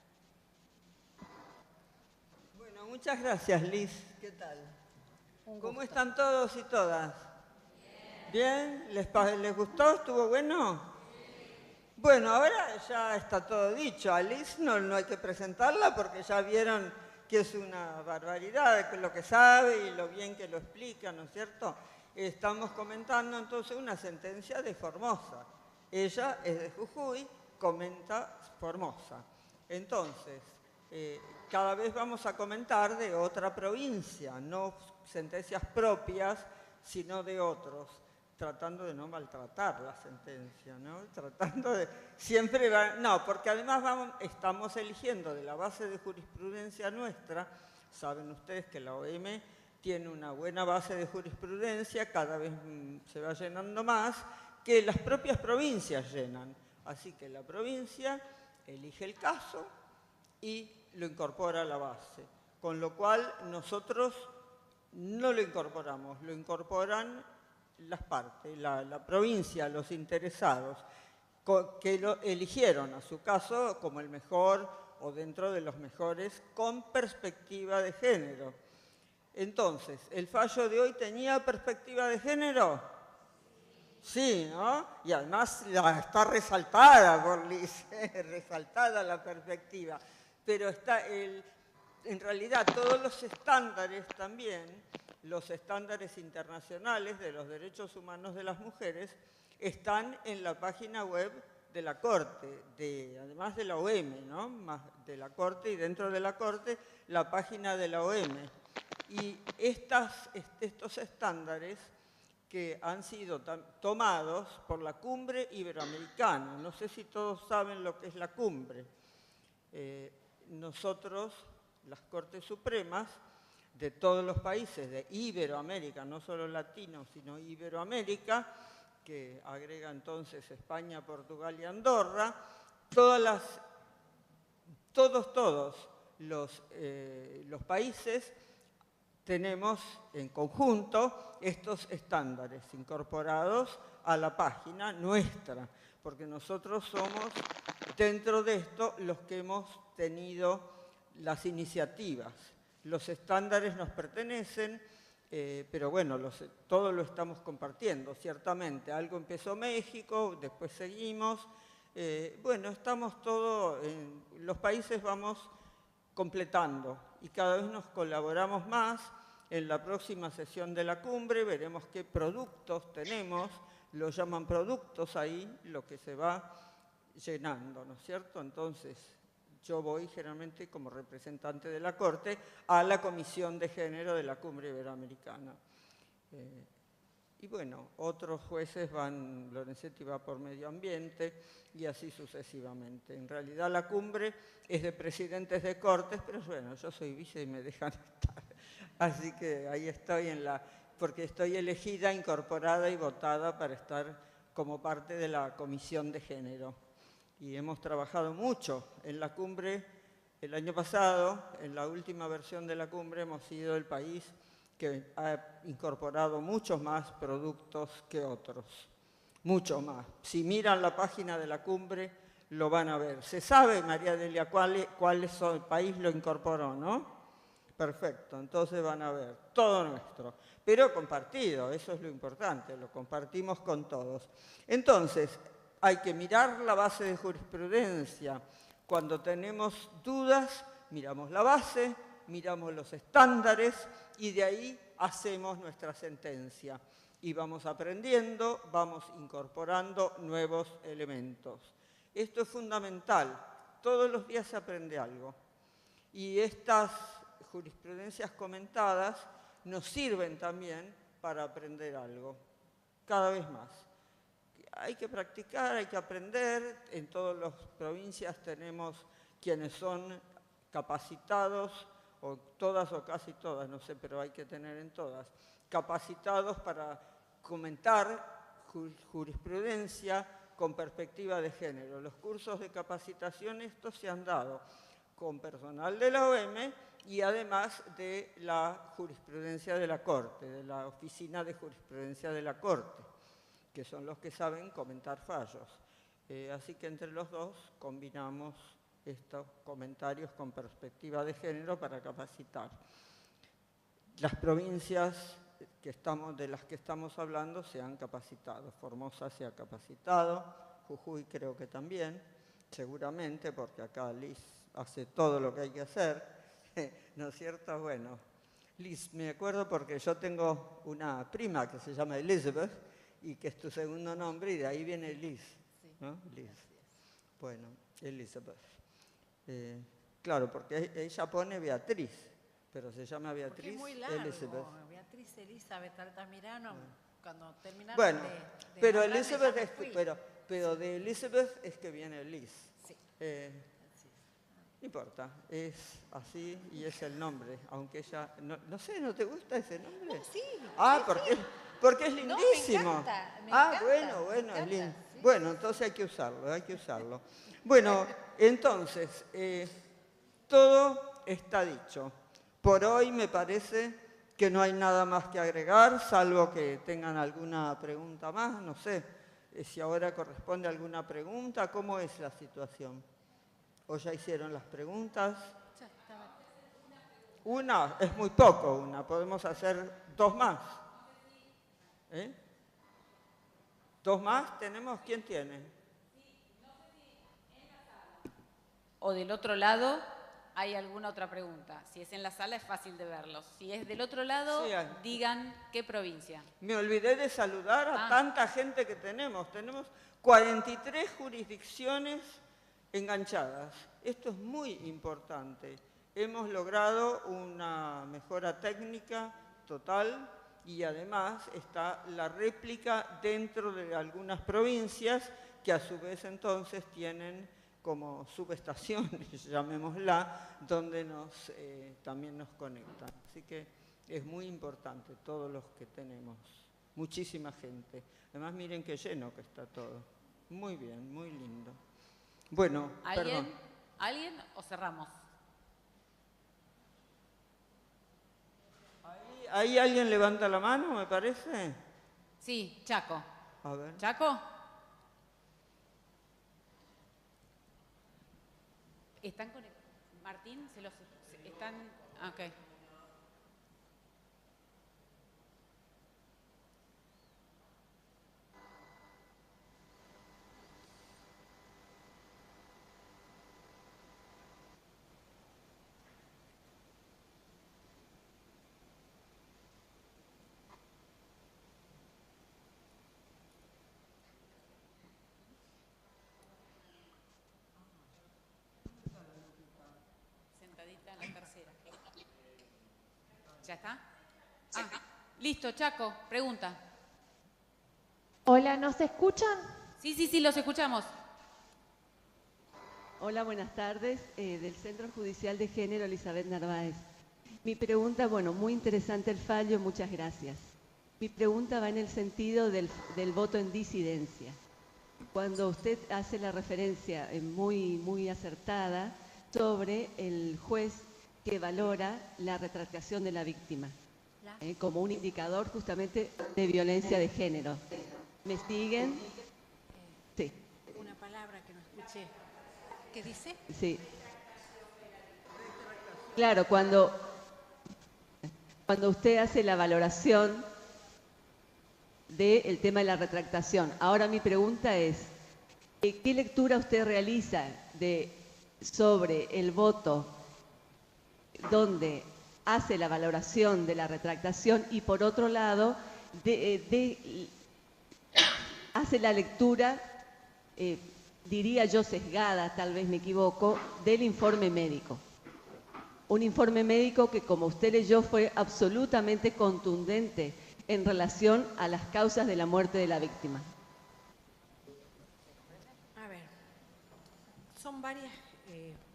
Bueno, muchas gracias, Liz. ¿Qué tal? ¿Cómo están todos y todas? ¿Bien? ¿Les gustó? ¿Estuvo bueno? Bueno, ahora ya está todo dicho. A Liz no hay que presentarla porque ya vieron que es una barbaridad lo que sabe y lo bien que lo explica, ¿no es cierto? Estamos comentando entonces una sentencia de Formosa. Ella es de Jujuy, comenta Formosa. Entonces, cada vez vamos a comentar de otra provincia, no sentencias propias, sino de otros, tratando de no maltratar la sentencia, ¿no? Tratando de siempre... No, porque además estamos eligiendo de la base de jurisprudencia nuestra. Saben ustedes que la OM tiene una buena base de jurisprudencia, cada vez se va llenando más, que las propias provincias llenan. Así que la provincia elige el caso y lo incorpora a la base. Con lo cual nosotros no lo incorporamos, lo incorporan las partes, la provincia, los interesados, que lo eligieron a su caso como el mejor o dentro de los mejores con perspectiva de género. Entonces, ¿el fallo de hoy tenía perspectiva de género? Sí, ¿no? Y además está resaltada por Liz, resaltada la perspectiva. Pero en realidad todos los estándares también, los estándares internacionales de los derechos humanos de las mujeres, están en la página web de la Corte, además de la OM, ¿no? Más de la Corte y dentro de la Corte la página de la OM. Y estos estándares que han sido tomados por la Cumbre Iberoamericana. No sé si todos saben lo que es la Cumbre. Nosotros, las Cortes Supremas de todos los países de Iberoamérica, no solo latinos, sino Iberoamérica, que agrega entonces España, Portugal y Andorra, todos los países tenemos en conjunto estos estándares incorporados a la página nuestra, porque nosotros somos, dentro de esto, los que hemos tenido las iniciativas. Los estándares nos pertenecen, pero bueno, todo lo estamos compartiendo, ciertamente. Algo empezó México, después seguimos. Bueno, estamos todos, los países vamos completando y cada vez nos colaboramos más. En la próxima sesión de la cumbre veremos qué productos tenemos, lo llaman productos ahí, lo que se va llenando, ¿no es cierto? Entonces, yo voy generalmente como representante de la Corte a la Comisión de Género de la Cumbre Iberoamericana. Y bueno, otros jueces van, Lorenzetti va por Medio Ambiente y así sucesivamente. En realidad la cumbre es de presidentes de cortes, pero bueno, yo soy vice y me dejan estar. Así que ahí estoy porque estoy elegida, incorporada y votada para estar como parte de la Comisión de Género. Y hemos trabajado mucho en la cumbre el año pasado, en la última versión de la cumbre hemos sido el país que ha incorporado muchos más productos que otros, mucho más. Si miran la página de la cumbre, lo van a ver. Se sabe, María Delia, cuál país lo incorporó, ¿no? Perfecto, entonces van a ver todo nuestro, pero compartido, eso es lo importante, lo compartimos con todos. Entonces, hay que mirar la base de jurisprudencia. Cuando tenemos dudas, miramos la base, miramos los estándares y de ahí hacemos nuestra sentencia. Y vamos aprendiendo, vamos incorporando nuevos elementos. Esto es fundamental. Todos los días se aprende algo. Y estas jurisprudencias comentadas nos sirven también para aprender algo, cada vez más. Hay que practicar, hay que aprender. En todas las provincias tenemos quienes son capacitados, o todas o casi todas, no sé, pero hay que tener en todas, capacitados para comentar jurisprudencia con perspectiva de género. Los cursos de capacitación estos se han dado con personal de la OM y además de la jurisprudencia de la Corte, de la Oficina de Jurisprudencia de la Corte, que son los que saben comentar fallos. Así que entre los dos combinamos estos comentarios con perspectiva de género para capacitar. Las provincias de las que estamos hablando se han capacitado. Formosa se ha capacitado, Jujuy creo que también, seguramente, porque acá Liz hace todo lo que hay que hacer, ¿no es cierto? Bueno, Liz, me acuerdo porque yo tengo una prima que se llama Elizabeth y que es tu segundo nombre y de ahí viene Liz, ¿no? Liz. Bueno, Elizabeth. Claro, porque ella pone Beatriz, pero se llama Beatriz es muy largo, Elizabeth. Beatriz Elizabeth Altamirano, cuando terminamos bueno, pero hablarme, Elizabeth ya me fui. pero de Elizabeth es que viene Liz. Sí. No importa, es así y es el nombre, aunque ella, no sé, ¿no te gusta ese nombre? Sí. Porque es lindísimo. Me encanta, bueno, me encanta, es lindo. sí. Bueno, entonces hay que usarlo. Bueno, entonces, todo está dicho. Por hoy me parece que no hay nada más que agregar, salvo que tengan alguna pregunta más, no sé si ahora corresponde alguna pregunta, ¿cómo es la situación? ¿O ya hicieron las preguntas? Una, es muy poco una, podemos hacer 2 más. ¿Eh? 2 más tenemos, ¿quién tiene? O del otro lado, ¿hay alguna otra pregunta? Si es en la sala es fácil de verlos. Si es del otro lado, Sí, digan qué provincia. Me olvidé de saludar a tanta gente que tenemos. Tenemos 43 jurisdicciones enganchadas. Esto es muy importante. Hemos logrado una mejora técnica total y además está la réplica dentro de algunas provincias que a su vez entonces tienen como subestaciones, llamémosla, donde también nos conectan. Así que es muy importante todos los que tenemos. Muchísima gente. Además, miren qué lleno que está todo. Muy bien, muy lindo. Bueno, perdón. ¿Alguien o cerramos? ¿Ahí alguien levanta la mano, me parece? Sí, Chaco. A ver. ¿Chaco? ¿Están conectados? Martín, están... Ok. Sentadita en la tercera. ¿Ya está? Listo, Chaco, pregunta. Hola, ¿nos escuchan? Sí, los escuchamos. Hola, buenas tardes. Del Centro Judicial de Género, Elizabeth Narváez. Mi pregunta, bueno, muy interesante el fallo, muchas gracias. Mi pregunta va en el sentido del voto en disidencia. Cuando usted hace la referencia muy acertada sobre el juez que valora la retractación de la víctima como un indicador justamente de violencia de género. ¿Me siguen? Sí. Una palabra que no escuché. ¿Qué dice? Sí. Claro, cuando usted hace la valoración del tema de la retractación. Ahora mi pregunta es, ¿qué lectura usted realiza sobre el voto donde hace la valoración de la retractación y por otro lado hace la lectura, diría yo sesgada, tal vez me equivoco, del informe médico? Un informe médico que, como usted leyó, fue absolutamente contundente en relación a las causas de la muerte de la víctima. A ver, son varias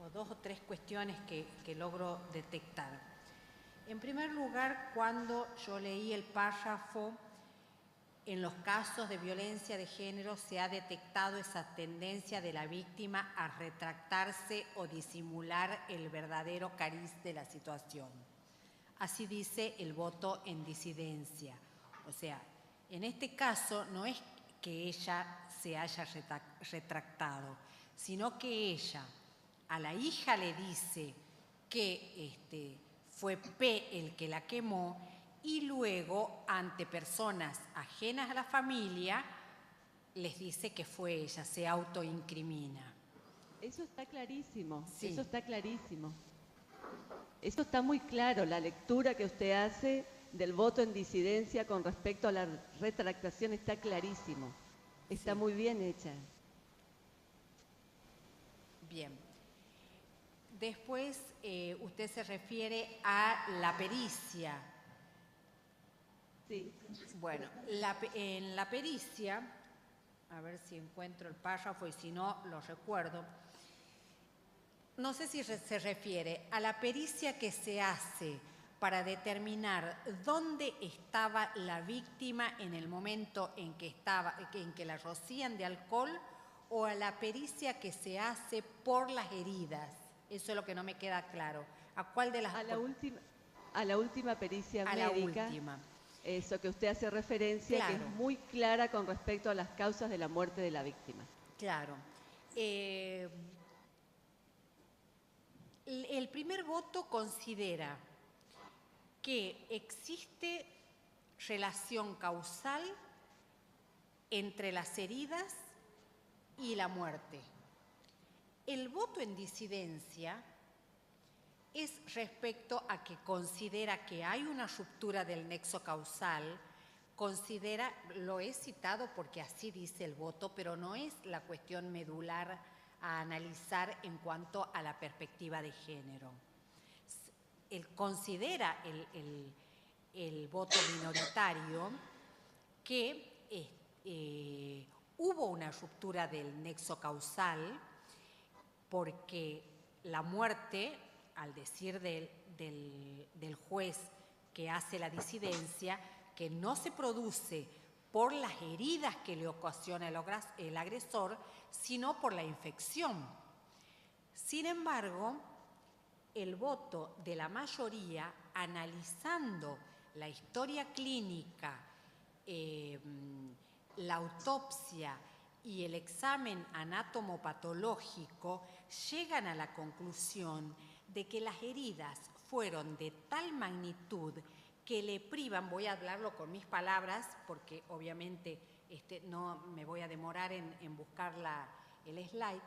o 2 o 3 cuestiones que logro detectar. En primer lugar, cuando yo leí el párrafo, en los casos de violencia de género se ha detectado esa tendencia de la víctima a retractarse o disimular el verdadero cariz de la situación. Así dice el voto en disidencia. O sea, en este caso no es que ella se haya retractado, sino que ella a la hija le dice que fue P el que la quemó y luego ante personas ajenas a la familia les dice que fue ella, se autoincrimina. Eso está clarísimo, sí. Eso está clarísimo. Eso está muy claro, la lectura que usted hace del voto en disidencia con respecto a la retractación está clarísimo. Está muy bien hecha. Bien. Después usted se refiere a la pericia. Sí. Bueno, en la pericia, a ver si encuentro el párrafo y si no lo recuerdo, no sé si se refiere a la pericia que se hace para determinar dónde estaba la víctima en el momento en que la rocían de alcohol, o a la pericia que se hace por las heridas. Eso es lo que no me queda claro. ¿A cuál de las A la última, a la última pericia A médica. la última. Eso que usted hace referencia, que Claro. es muy clara con respecto a las causas de la muerte de la víctima. Claro. El primer voto considera que existe relación causal entre las heridas y la muerte. El voto en disidencia es respecto a que considera que hay una ruptura del nexo causal, considera, lo he citado porque así dice el voto, pero no es la cuestión medular a analizar en cuanto a la perspectiva de género. Considera el voto minoritario que hubo una ruptura del nexo causal porque la muerte, al decir del juez que hace la disidencia, que no se produce por las heridas que le ocasiona el agresor, sino por la infección. Sin embargo, el voto de la mayoría, analizando la historia clínica, la autopsia y el examen anatomopatológico, llegan a la conclusión de que las heridas fueron de tal magnitud que le privan, voy a hablarlo con mis palabras, porque obviamente no me voy a demorar en buscar el slide,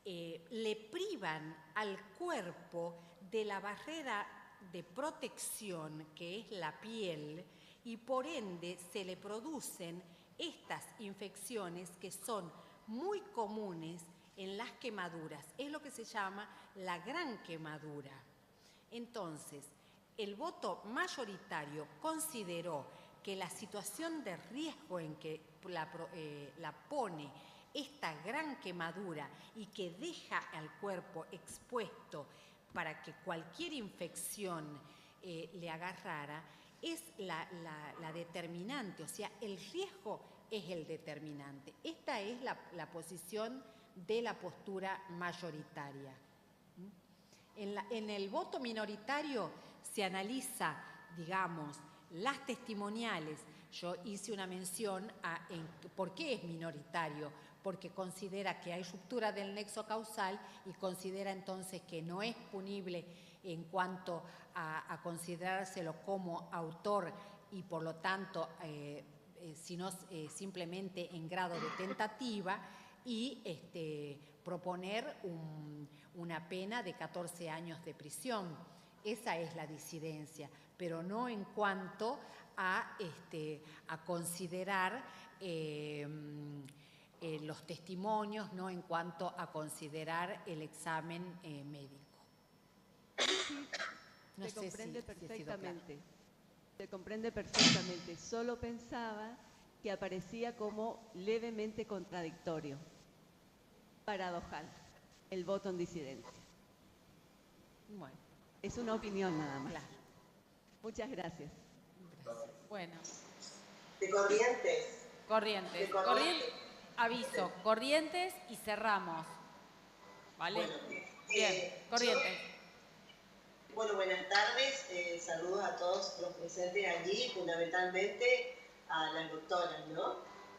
le privan al cuerpo de la barrera de protección que es la piel y por ende se le producen estas infecciones que son muy comunes en las quemaduras. Es lo que se llama la gran quemadura. Entonces, el voto mayoritario consideró que la situación de riesgo en que la pone esta gran quemadura y que deja al cuerpo expuesto para que cualquier infección le agarrara, es la determinante, o sea, el riesgo es el determinante. Esta es la posición de la postura mayoritaria. En el voto minoritario se analiza, digamos, las testimoniales. Yo hice una mención ¿por qué es minoritario? Porque considera que hay ruptura del nexo causal y considera entonces que no es punible en cuanto a considerárselo como autor y por lo tanto, sino simplemente en grado de tentativa y proponer una pena de 14 años de prisión. Esa es la disidencia, pero no en cuanto a considerar los testimonios, no en cuanto a considerar el examen médico. No Se sé comprende si he sido clara. perfectamente. Se comprende perfectamente. Solo pensaba que aparecía como levemente contradictorio, paradojal, el voto en disidencia. Bueno, Es una opinión nada más. claro. Muchas gracias. Bueno, De Corrientes. Corrientes. De Corrientes. Aviso, Corrientes y cerramos. ¿Vale? Bueno, Bien, Corrientes. Bueno, buenas tardes. Saludos a todos los presentes allí, fundamentalmente a las doctoras, ¿no?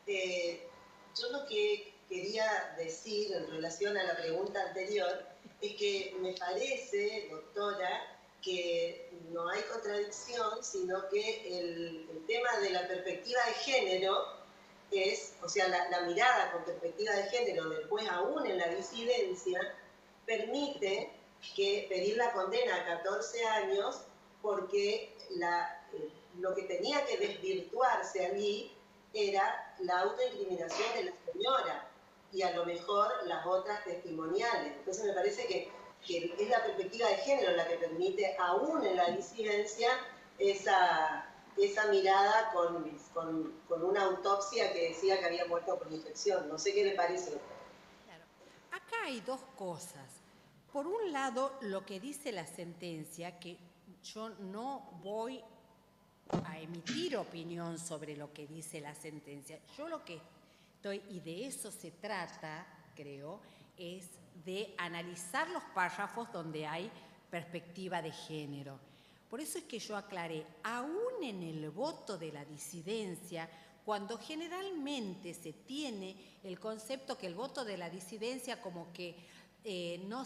Yo lo que quería decir en relación a la pregunta anterior es que me parece, doctora, que no hay contradicción, sino que el tema de la perspectiva de género es, o sea, la mirada con perspectiva de género después aún en la disidencia, permite que pedir la condena a 14 años porque lo que tenía que desvirtuarse allí era la autoincriminación de la señora y a lo mejor las otras testimoniales. Entonces me parece que es la perspectiva de género la que permite aún en la disidencia esa mirada con una autopsia que decía que había muerto por infección. No sé qué le parece, doctor. Claro. Acá hay dos cosas. Por un lado, lo que dice la sentencia, que yo no voy a emitir opinión sobre lo que dice la sentencia. Yo lo que estoy, y de eso se trata, creo, es de analizar los párrafos donde hay perspectiva de género. Por eso es que yo aclaré, aún en el voto de la disidencia, cuando generalmente se tiene el concepto que el voto de la disidencia como que no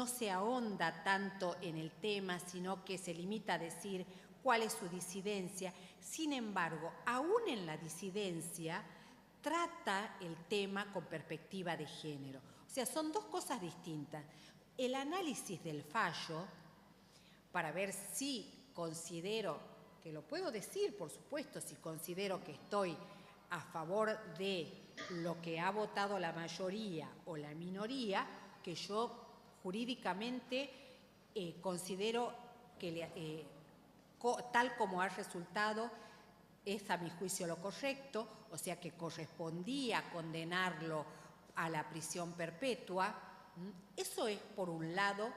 se ahonda tanto en el tema, sino que se limita a decir cuál es su disidencia. Sin embargo, aún en la disidencia trata el tema con perspectiva de género. O sea, son dos cosas distintas. El análisis del fallo, para ver si considero, que lo puedo decir, por supuesto, si considero que estoy a favor de lo que ha votado la mayoría o la minoría, que yo jurídicamente considero que tal como ha resultado es a mi juicio lo correcto, o sea que correspondía condenarlo a la prisión perpetua. Eso es por un lado,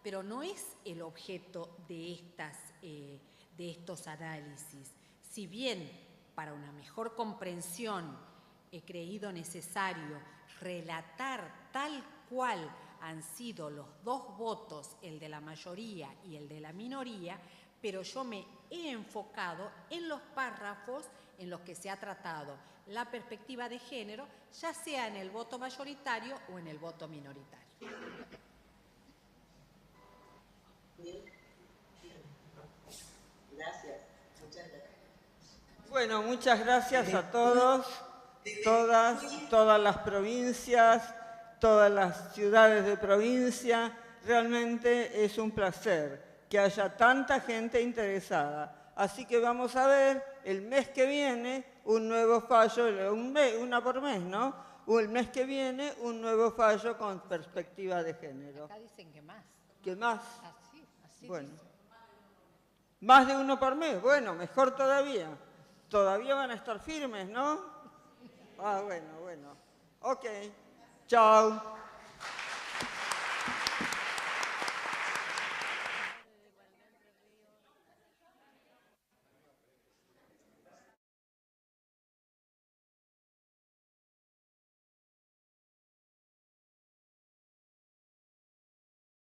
pero no es el objeto de estos análisis. Si bien para una mejor comprensión he creído necesario relatar tal cual han sido los dos votos, el de la mayoría y el de la minoría, pero yo me he enfocado en los párrafos en los que se ha tratado la perspectiva de género, ya sea en el voto mayoritario o en el voto minoritario. Gracias, muchas gracias. Bueno, muchas gracias a todos, todas las provincias, todas las ciudades de provincia. Realmente es un placer que haya tanta gente interesada. Así que vamos a ver el mes que viene un nuevo fallo, una por mes, ¿no? O el mes que viene un nuevo fallo con perspectiva de género. Acá dicen que más. ¿Qué más? Así Bueno. dicen. ¿Más de uno por mes? Bueno, mejor todavía. Todavía van a estar firmes, ¿no? Ah, bueno. Ok. Chao.